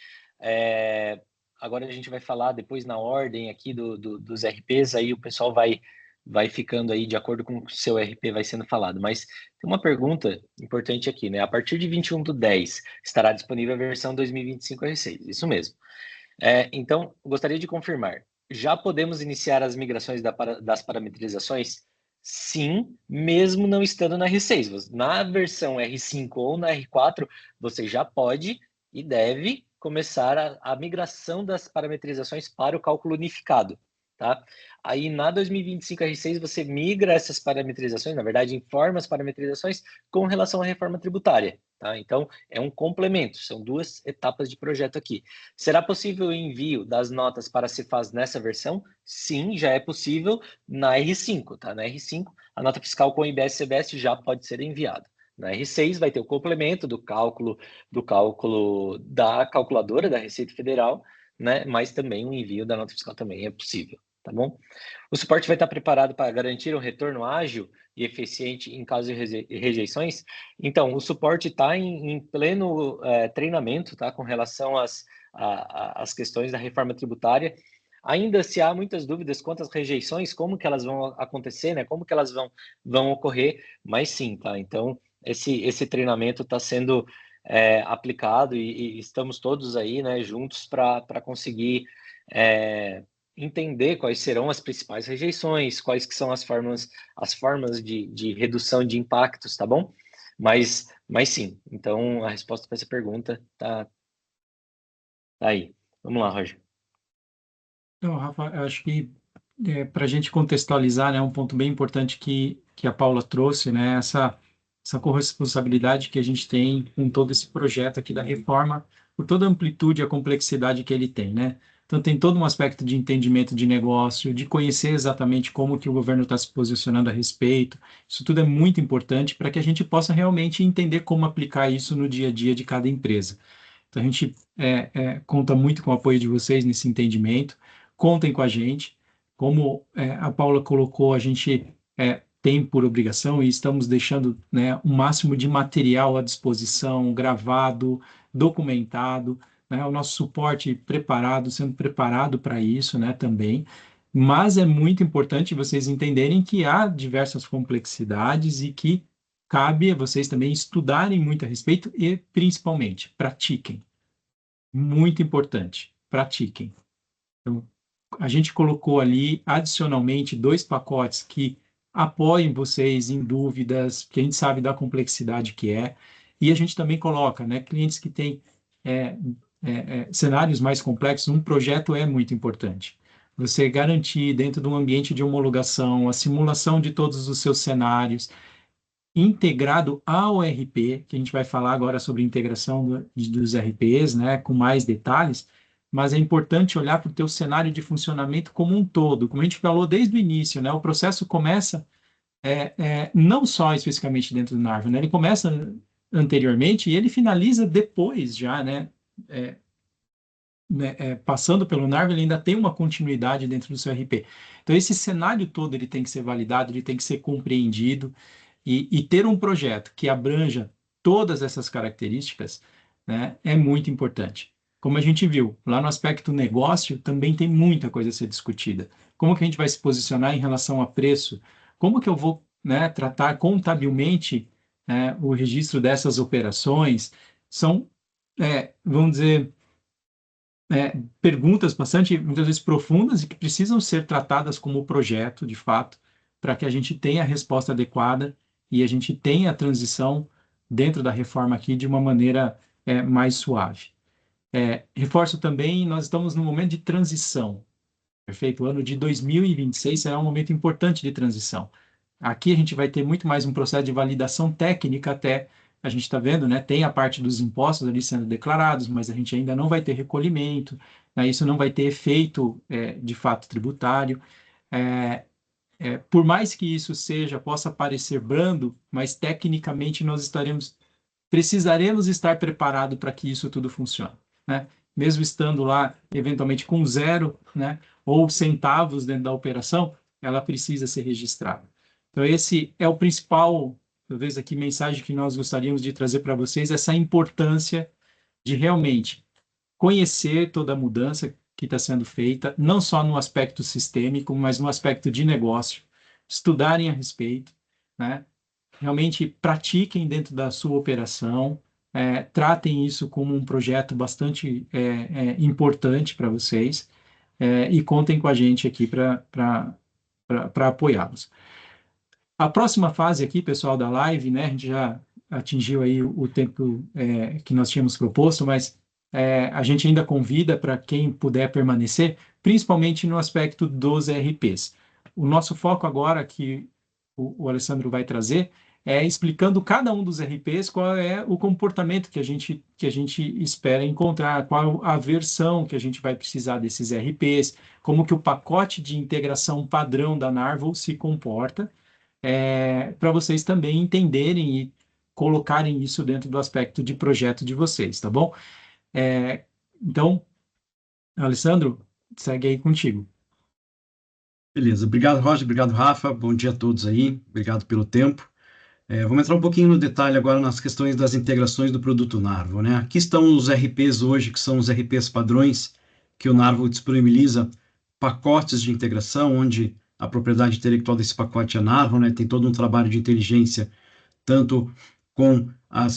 Agora a gente vai falar depois na ordem aqui dos RPs, aí o pessoal vai ficando aí de acordo com o seu RP vai sendo falado. Mas tem uma pergunta importante aqui, né? A partir de 21/10 estará disponível a versão 2025 R6, isso mesmo. Então, gostaria de confirmar, já podemos iniciar as migrações das parametrizações? Sim, mesmo não estando na R6. Na versão R5 ou na R4, você já pode e deve começar a migração das parametrizações para o cálculo unificado, tá? Aí na 2025 R6 você migra essas parametrizações, na verdade informa as parametrizações com relação à reforma tributária, tá? Então é um complemento, são duas etapas de projeto aqui. Será possível o envio das notas para a Cefaz nessa versão? Sim, já é possível na R5, tá? Na R5 a nota fiscal com IBS e CBS já pode ser enviada. Na R6 vai ter o complemento do cálculo da calculadora da Receita Federal, né? Mas também o envio da nota fiscal também é possível, tá bom? O suporte vai estar preparado para garantir um retorno ágil e eficiente em caso de rejeições. Então, o suporte está em pleno treinamento, tá? Com relação às questões da reforma tributária. Ainda se há muitas dúvidas quanto às rejeições, como que elas vão acontecer, né? Como que elas vão ocorrer, mas sim, tá? Então, esse treinamento está sendo aplicado e estamos todos aí, né, juntos para conseguir entender quais serão as principais rejeições, quais que são as formas de redução de impactos, tá bom? Mas sim, então a resposta para essa pergunta tá aí. Vamos lá, Roger. Então, Rafa, eu acho que para a gente contextualizar, né, um ponto bem importante que a Paula trouxe, né, essa corresponsabilidade que a gente tem com todo esse projeto aqui da reforma, por toda a amplitude e a complexidade que ele tem, né? Então, tem todo um aspecto de entendimento de negócio, de conhecer exatamente como que o governo está se posicionando a respeito. Isso tudo é muito importante para que a gente possa realmente entender como aplicar isso no dia a dia de cada empresa. Então, a gente conta muito com o apoio de vocês nesse entendimento. Contem com a gente. Como a Paula colocou, a gente tem por obrigação e estamos deixando, né, o máximo de material à disposição, gravado, documentado, né, o nosso suporte preparado, sendo preparado para isso, né, também. Mas é muito importante vocês entenderem que há diversas complexidades e que cabe a vocês também estudarem muito a respeito e, principalmente, pratiquem. Muito importante, pratiquem. Então, a gente colocou ali, adicionalmente, 2 pacotes que apoiem vocês em dúvidas, que a gente sabe da complexidade que é, e a gente também coloca, né, clientes que têm cenários mais complexos, um projeto é muito importante. Você garantir, dentro de um ambiente de homologação, a simulação de todos os seus cenários, integrado ao RP, que a gente vai falar agora sobre integração dos RPs, né, com mais detalhes, mas é importante olhar para o teu cenário de funcionamento como um todo, como a gente falou desde o início, né, o processo começa não só especificamente dentro do Narva, né, ele começa anteriormente e ele finaliza depois já, né, né, passando pelo Narvo, ele ainda tem uma continuidade dentro do seu RP. Então, esse cenário todo ele tem que ser validado, ele tem que ser compreendido, e ter um projeto que abranja todas essas características, né, é muito importante. Como a gente viu, lá no aspecto negócio, também tem muita coisa a ser discutida. Como que a gente vai se posicionar em relação a preço? Como que eu vou, né, tratar contabilmente, né, o registro dessas operações? São, vamos dizer, perguntas bastante, muitas vezes, profundas e que precisam ser tratadas como projeto, de fato, para que a gente tenha a resposta adequada e a gente tenha a transição dentro da reforma aqui de uma maneira mais suave. Reforço também, nós estamos num momento de transição, perfeito? O ano de 2026 será um momento importante de transição. Aqui a gente vai ter muito mais um processo de validação técnica até, a gente está vendo, né? Tem a parte dos impostos ali sendo declarados, mas a gente ainda não vai ter recolhimento, né? Isso não vai ter efeito, de fato, tributário. Por mais que isso possa parecer brando, mas tecnicamente nós precisaremos estar preparados para que isso tudo funcione, né? Mesmo estando lá, eventualmente, com zero, né, ou centavos dentro da operação, ela precisa ser registrada. Então, esse é o principal, talvez aqui, mensagem que nós gostaríamos de trazer para vocês, essa importância de realmente conhecer toda a mudança que está sendo feita, não só no aspecto sistêmico, mas no aspecto de negócio, estudarem a respeito, né? Realmente pratiquem dentro da sua operação, tratem isso como um projeto bastante importante para vocês, e contem com a gente aqui para apoiá-los. A próxima fase aqui, pessoal, da live, né, a gente já atingiu aí o tempo que nós tínhamos proposto, mas a gente ainda convida para quem puder permanecer, principalmente no aspecto dos RPs. O nosso foco agora, que o Alessandro vai trazer, explicando cada um dos RPs, qual é o comportamento que a gente espera encontrar, qual a versão que a gente vai precisar desses RPs, como que o pacote de integração padrão da Narval se comporta, para vocês também entenderem e colocarem isso dentro do aspecto de projeto de vocês, tá bom? Então, Alessandro, segue aí contigo. Beleza, obrigado, Roger, obrigado, Rafa, bom dia a todos aí, obrigado pelo tempo. Vamos entrar um pouquinho no detalhe agora nas questões das integrações do produto Narval, né? Aqui estão os RPs hoje, que são os RPs padrões que o Narval disponibiliza, pacotes de integração, onde a propriedade intelectual desse pacote é Narval, né? Tem todo um trabalho de inteligência, tanto com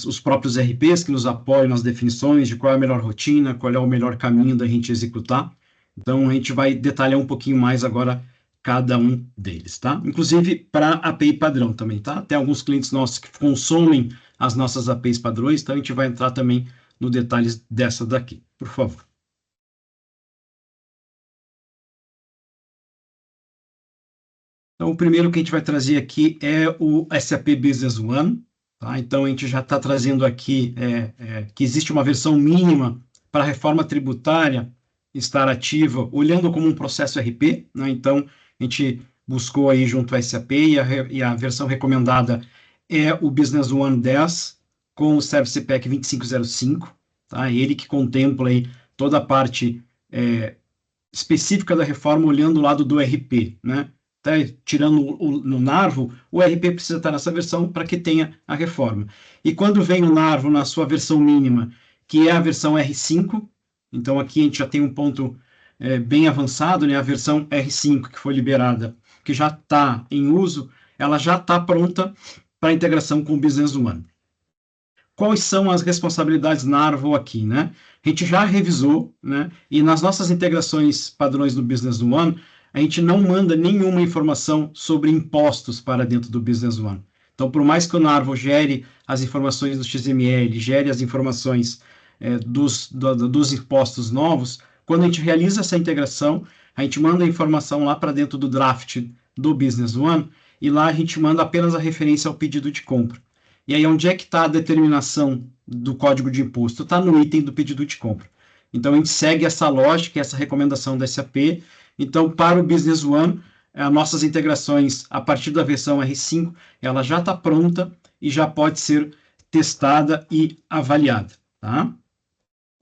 os próprios RPs que nos apoiam nas definições de qual é a melhor rotina, qual é o melhor caminho da gente executar. Então, a gente vai detalhar um pouquinho mais agora cada um deles, tá? Inclusive para API padrão também, tá? Tem alguns clientes nossos que consomem as nossas APIs padrões, então a gente vai entrar também no detalhes dessa daqui, por favor. Então, o primeiro que a gente vai trazer aqui é o SAP Business One, tá? Então, a gente já está trazendo aqui que existe uma versão mínima para a reforma tributária estar ativa, olhando como um processo RP, né? Então, a gente buscou aí junto ao SAP e a versão recomendada é o Business One 10 com o Service Pack 2505, tá? Ele que contempla aí toda a parte específica da reforma, olhando o lado do RP, né? Tá, tirando no Narval, o RP precisa estar nessa versão para que tenha a reforma. E quando vem o Narval na sua versão mínima, que é a versão R5, então aqui a gente já tem um ponto bem avançado, né? A versão R5 que foi liberada, que já está em uso, ela já está pronta para integração com o Business One. Quais são as responsabilidades Narval aqui, né? A gente já revisou, né? E nas nossas integrações padrões do Business One, a gente não manda nenhuma informação sobre impostos para dentro do Business One. Então, por mais que o Narval gere as informações do XML, gere as informações dos impostos novos, quando a gente realiza essa integração, a gente manda a informação lá para dentro do draft do Business One, e lá a gente manda apenas a referência ao pedido de compra. E aí, onde é que está a determinação do código de imposto? Está no item do pedido de compra. Então, a gente segue essa lógica, essa recomendação da SAP. Então, para o Business One, as nossas integrações, a partir da versão R5, ela já está pronta e já pode ser testada e avaliada, tá?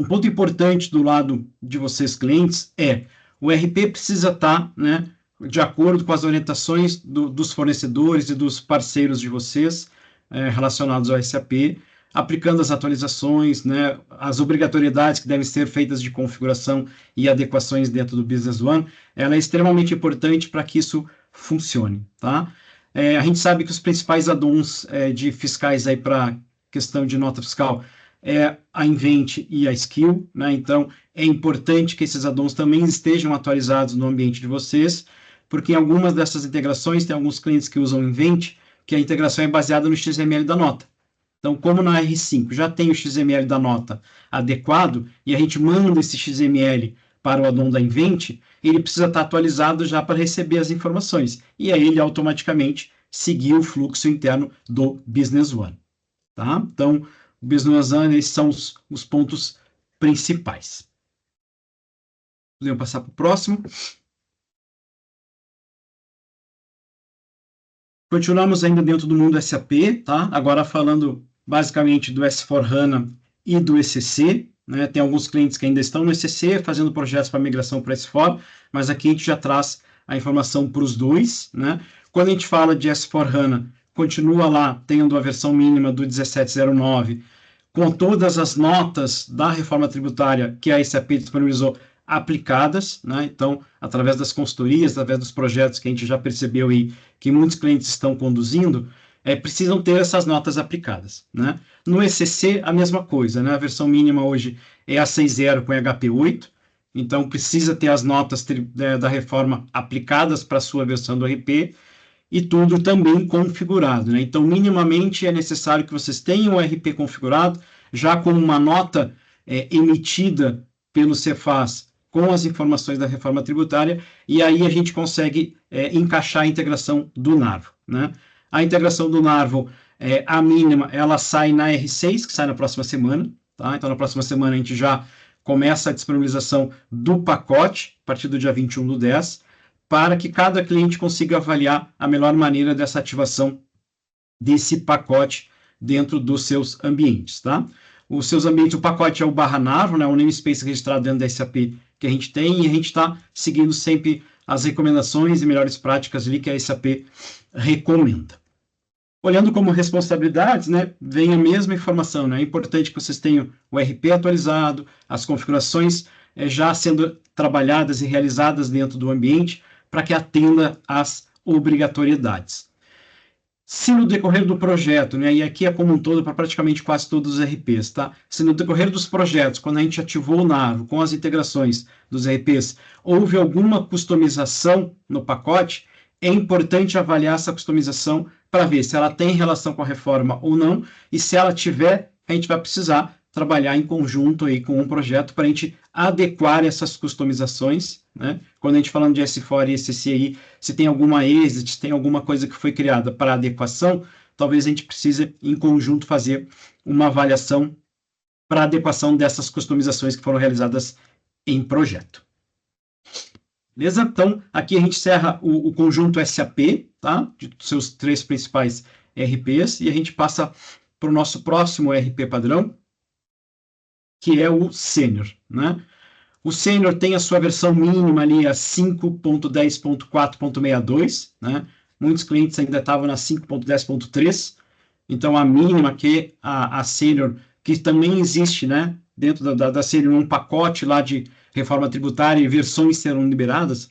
Um ponto importante do lado de vocês, clientes, é o RP precisa estar, né, de acordo com as orientações dos fornecedores e dos parceiros de vocês relacionados ao SAP, aplicando as atualizações, né, as obrigatoriedades que devem ser feitas de configuração e adequações dentro do Business One, ela é extremamente importante para que isso funcione, tá? A gente sabe que os principais add-ons de fiscais aí para questão de nota fiscal é a Invent e a Skill, né? Então, é importante que esses add-ons também estejam atualizados no ambiente de vocês, porque em algumas dessas integrações, tem alguns clientes que usam Invent, que a integração é baseada no XML da nota. Então, como na R5 já tem o XML da nota adequado, e a gente manda esse XML para o add-on da Invent, ele precisa estar atualizado já para receber as informações, e aí ele automaticamente seguir o fluxo interno do Business One. Tá? Então, o Business One, esses são os pontos principais. Podemos passar para o próximo. Continuamos ainda dentro do mundo SAP, tá? Agora falando basicamente do S/4HANA e do ECC, né? Tem alguns clientes que ainda estão no ECC, fazendo projetos para migração para S/4, mas aqui a gente já traz a informação para os dois, né? Quando a gente fala de S/4HANA, continua lá tendo a versão mínima do 1709, com todas as notas da reforma tributária que a SAP disponibilizou aplicadas, né? Então, através das consultorias, através dos projetos que a gente já percebeu aí que muitos clientes estão conduzindo, precisam ter essas notas aplicadas, né? No ECC, a mesma coisa, né? A versão mínima hoje é a 6.0 com HP8, então precisa ter as notas da reforma aplicadas para a sua versão do RP, e tudo também configurado, né? Então, minimamente é necessário que vocês tenham o RP configurado, já com uma nota emitida pelo Cefaz com as informações da reforma tributária, e aí a gente consegue encaixar a integração do Narvo, né? A integração do Narvo, a mínima, ela sai na R6, que sai na próxima semana, tá? Então, na próxima semana a gente já começa a disponibilização do pacote, a partir do dia 21/10, para que cada cliente consiga avaliar a melhor maneira dessa ativação desse pacote dentro dos seus ambientes, tá? Os seus ambientes, o pacote é o /Narvo, né? O namespace registrado dentro da SAP que a gente tem, e a gente está seguindo sempre as recomendações e melhores práticas ali que a SAP recomenda. Olhando como responsabilidades, né, vem a mesma informação, né? É importante que vocês tenham o RP atualizado, as configurações já sendo trabalhadas e realizadas dentro do ambiente, para que atenda às obrigatoriedades. Se no decorrer do projeto, né, e aqui é como um todo para praticamente quase todos os RPs, tá? Se no decorrer dos projetos, quando a gente ativou o Narvo com as integrações dos RPs, houve alguma customização no pacote, é importante avaliar essa customização para ver se ela tem relação com a reforma ou não, e se ela tiver, a gente vai precisar trabalhar em conjunto aí com um projeto para a gente adequar essas customizações, né? Quando a gente falando de S4 e SCI, se tem alguma exit, se tem alguma coisa que foi criada para adequação, talvez a gente precise em conjunto fazer uma avaliação para adequação dessas customizações que foram realizadas em projeto. Beleza? Então, aqui a gente encerra o conjunto SAP, tá? De seus 3 principais RPs, e a gente passa para o nosso próximo RP padrão, que é o Sênior, né? O Sênior tem a sua versão mínima ali, a 5.10.4.62, né? Muitos clientes ainda estavam na 5.10.3, então a mínima que a Sênior, que também existe, né? Dentro da Sênior, um pacote lá de reforma tributária e versões serão liberadas,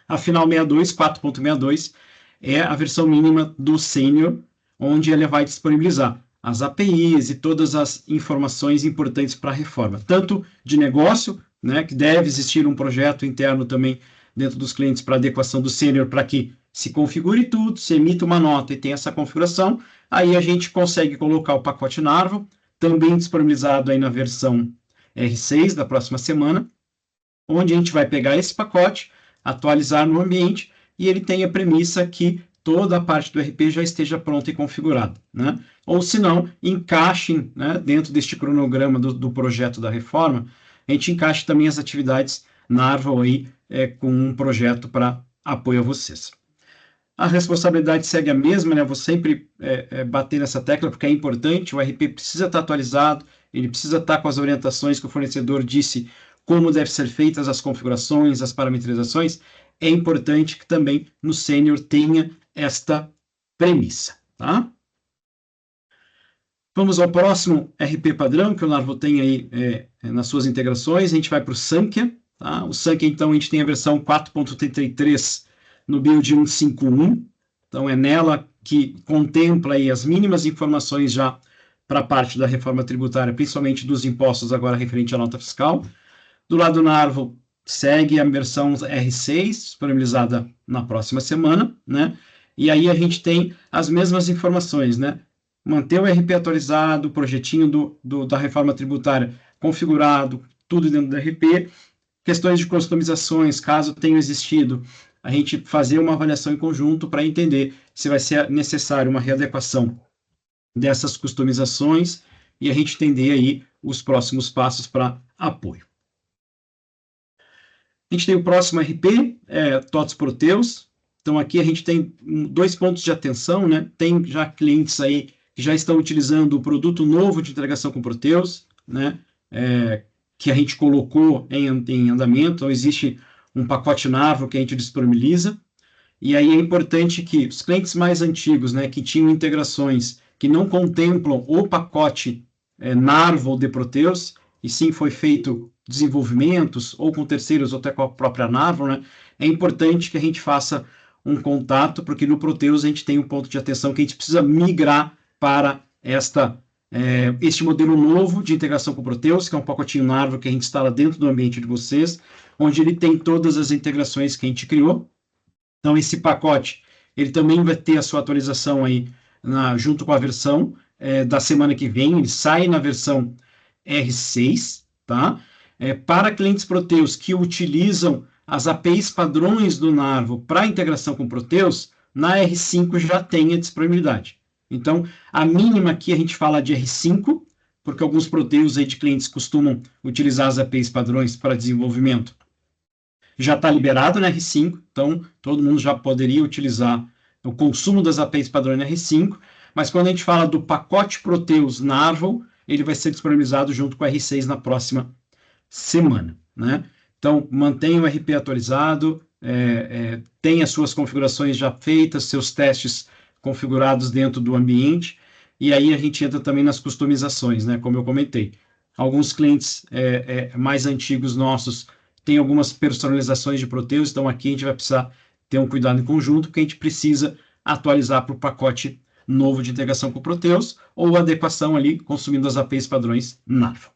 a final 62, 4.62, é a versão mínima do Sênior, onde ele vai disponibilizar as APIs e todas as informações importantes para a reforma, tanto de negócio, né, que deve existir um projeto interno também dentro dos clientes para adequação do Sênior, para que se configure tudo, se emita uma nota e tem essa configuração, aí a gente consegue colocar o pacote Narvo, também disponibilizado aí na versão R6 da próxima semana, onde a gente vai pegar esse pacote, atualizar no ambiente, e ele tem a premissa que toda a parte do RP já esteja pronta e configurada, né? Ou se não, encaixem, né, dentro deste cronograma do projeto da reforma, a gente encaixe também as atividades Narvo aí com um projeto para apoio a vocês. A responsabilidade segue a mesma, né? Eu vou sempre bater nessa tecla, porque é importante, o RP precisa estar atualizado, ele precisa estar com as orientações que o fornecedor disse como devem ser feitas as configurações, as parametrizações. É importante que também no sênior tenha esta premissa, tá? Vamos ao próximo RP padrão que o Narvo tem aí nas suas integrações. A gente vai para o Sankhya, tá? O Sankhya, então, a gente tem a versão 4.33 no build 151. Então, é nela que contempla aí as mínimas informações já para a parte da reforma tributária, principalmente dos impostos agora referente à nota fiscal. Do lado do Narvo, segue a versão R6, disponibilizada na próxima semana, né? E aí a gente tem as mesmas informações, né? Manter o RP atualizado, o projetinho da reforma tributária configurado, tudo dentro do RP. Questões de customizações, caso tenham existido, a gente fazer uma avaliação em conjunto para entender se vai ser necessário uma readequação dessas customizações e a gente entender aí os próximos passos para apoio. A gente tem o próximo RP, TOTS Proteus. Então, aqui a gente tem 2 pontos de atenção, né? Tem já clientes aí que já estão utilizando o produto novo de integração com Proteus, né? Que a gente colocou em andamento. Então, existe um pacote Narvo que a gente disponibiliza. E aí é importante que os clientes mais antigos, né, que tinham integrações que não contemplam o pacote Narvo de Proteus, e sim foi feito desenvolvimentos, ou com terceiros, ou até com a própria Narvo, né, é importante que a gente faça um contato, porque no Proteus a gente tem um ponto de atenção que a gente precisa migrar para este modelo novo de integração com o Proteus, que é um pacotinho Narvo que a gente instala dentro do ambiente de vocês, onde ele tem todas as integrações que a gente criou. Então, esse pacote, ele também vai ter a sua atualização aí junto com a versão da semana que vem, ele sai na versão R6, tá? Para clientes Proteus que utilizam as APIs padrões do Narvo para integração com Proteus, na R5 já tem a disponibilidade. Então, a mínima aqui a gente fala de R5, porque alguns Proteus aí de clientes costumam utilizar as APIs padrões para desenvolvimento. Já está liberado na R5, então todo mundo já poderia utilizar o consumo das APIs padrões na R5, mas quando a gente fala do pacote Proteus Narvo, ele vai ser disponibilizado junto com a R6 na próxima semana, né? Então, mantenha o RP atualizado, tenha suas configurações já feitas, seus testes configurados dentro do ambiente, e aí a gente entra também nas customizações, né? Como eu comentei. Alguns clientes mais antigos nossos têm algumas personalizações de Proteus, então aqui a gente vai precisar ter um cuidado em conjunto, porque a gente precisa atualizar para o pacote novo de integração com o Proteus, ou adequação ali, consumindo as APIs padrões Narvo.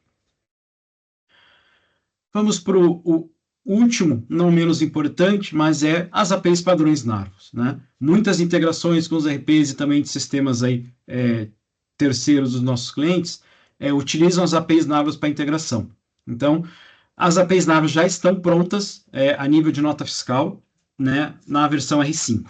Vamos para o último, não menos importante, mas as APIs padrões Narvo, né? Muitas integrações com os RPs e também de sistemas aí, terceiros dos nossos clientes utilizam as APIs Narvo para integração. Então, as APIs Narvo já estão prontas a nível de nota fiscal, né, na versão R5.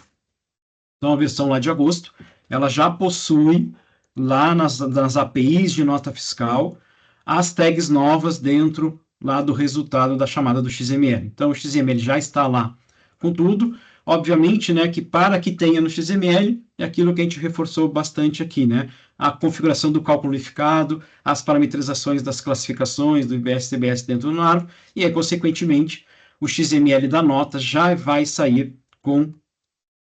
Então, a versão lá de agosto, ela já possui lá nas APIs de nota fiscal as tags novas dentro lá do resultado da chamada do XML. Então, o XML já está lá com tudo. Obviamente, né, que para que tenha no XML, é aquilo que a gente reforçou bastante aqui, né? A configuração do cálculo unificado, as parametrizações das classificações do IBS e TBS dentro do Narvo, e aí, consequentemente, o XML da nota já vai sair com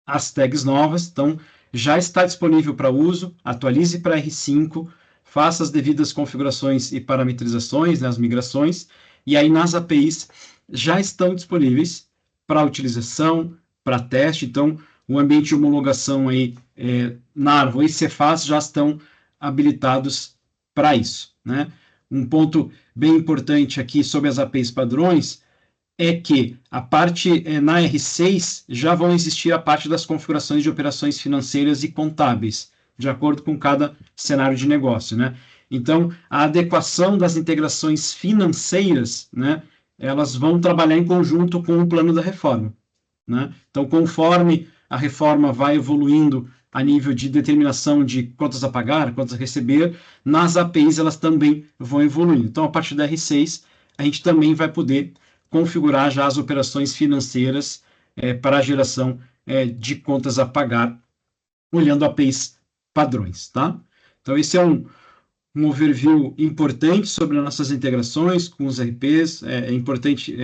as tags novas. Então, já está disponível para uso, atualize para R5, faça as devidas configurações e parametrizações, né, as migrações, e aí nas APIs já estão disponíveis para utilização, para teste. Então, o ambiente de homologação aí, Narvo e Cefaz já estão habilitados para isso, né? Um ponto bem importante aqui sobre as APIs padrões é que a parte na R6 já vão existir a parte das configurações de operações financeiras e contábeis, de acordo com cada cenário de negócio, né? Então, a adequação das integrações financeiras, né, elas vão trabalhar em conjunto com o plano da reforma, né? Então, conforme a reforma vai evoluindo a nível de determinação de contas a pagar, contas a receber, nas APIs elas também vão evoluindo. Então, a partir da R6, a gente também vai poder configurar já as operações financeiras para a geração de contas a pagar, olhando APIs padrões, tá? Então, esse é um overview importante sobre as nossas integrações com os RPs. É importante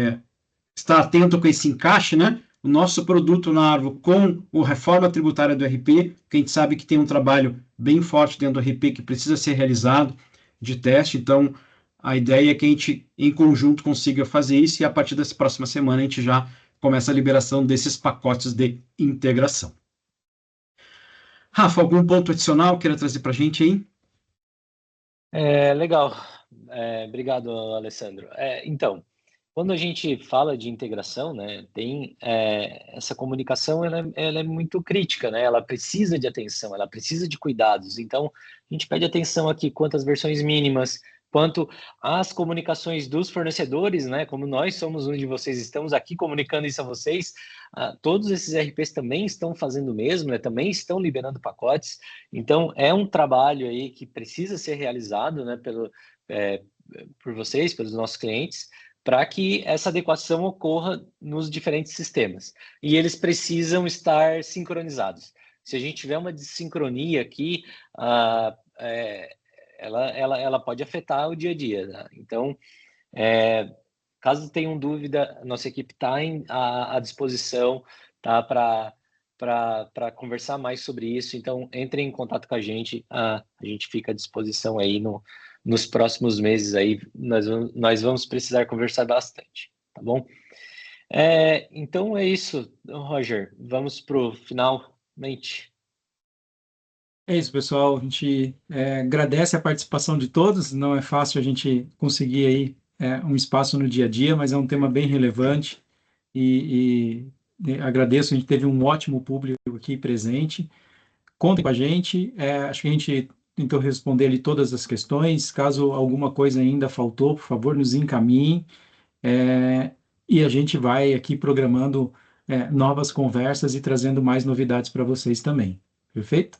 estar atento com esse encaixe, né? O nosso produto na Arvo com a reforma tributária do RP, que a gente sabe que tem um trabalho bem forte dentro do RP que precisa ser realizado de teste. Então, a ideia é que a gente, em conjunto, consiga fazer isso e a partir dessa próxima semana a gente já começa a liberação desses pacotes de integração. Rafa, algum ponto adicional queira trazer para a gente aí? Legal. Obrigado, Alessandro. Então, quando a gente fala de integração, né, tem essa comunicação, ela é muito crítica, né? Ela precisa de atenção, ela precisa de cuidados. Então, a gente pede atenção aqui quanto às versões mínimas, quanto às comunicações dos fornecedores, né? Como nós somos um de vocês, estamos aqui comunicando isso a vocês. Todos esses RPs também estão fazendo o mesmo, né? Também estão liberando pacotes. Então, é um trabalho aí que precisa ser realizado, né? Por vocês, pelos nossos clientes, para que essa adequação ocorra nos diferentes sistemas. E eles precisam estar sincronizados. Se a gente tiver uma desincronia aqui, ela pode afetar o dia a dia. Né? Então, caso tenham dúvida, nossa equipe está à disposição, tá, para conversar mais sobre isso. Então, entrem em contato com a gente gente fica à disposição aí nos próximos meses. Aí, nós vamos precisar conversar bastante, tá bom? Então, é isso, Roger. Vamos para o finalmente. É isso, pessoal. A gente agradece a participação de todos. Não é fácil a gente conseguir aí um espaço no dia a dia, mas é um tema bem relevante e agradeço. A gente teve um ótimo público aqui presente. Contem com a gente. Acho que a gente tentou responder ali todas as questões. Caso alguma coisa ainda faltou, por favor, nos encaminhem. E a gente vai aqui programando novas conversas e trazendo mais novidades para vocês também. Perfeito?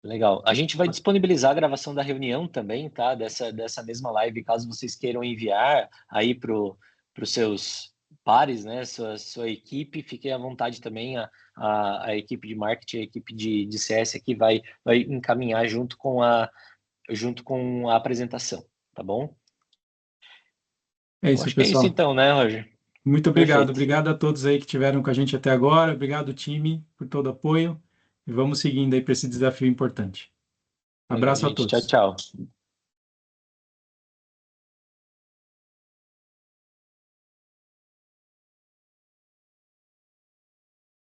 Legal. A gente vai disponibilizar a gravação da reunião também, tá? Dessa mesma live, caso vocês queiram enviar aí para os seus pares, né? Sua equipe, fiquem à vontade também. A equipe de marketing, a equipe de CS aqui vai encaminhar junto com a apresentação, tá bom? É isso, acho pessoal. que é isso então, né, Roger? Muito obrigado. Perfeito. Obrigado a todos aí que estiveram com a gente até agora. Obrigado, time, por todo o apoio. E vamos seguindo aí para esse desafio importante. Abraço a Gente, todos. tchau, tchau.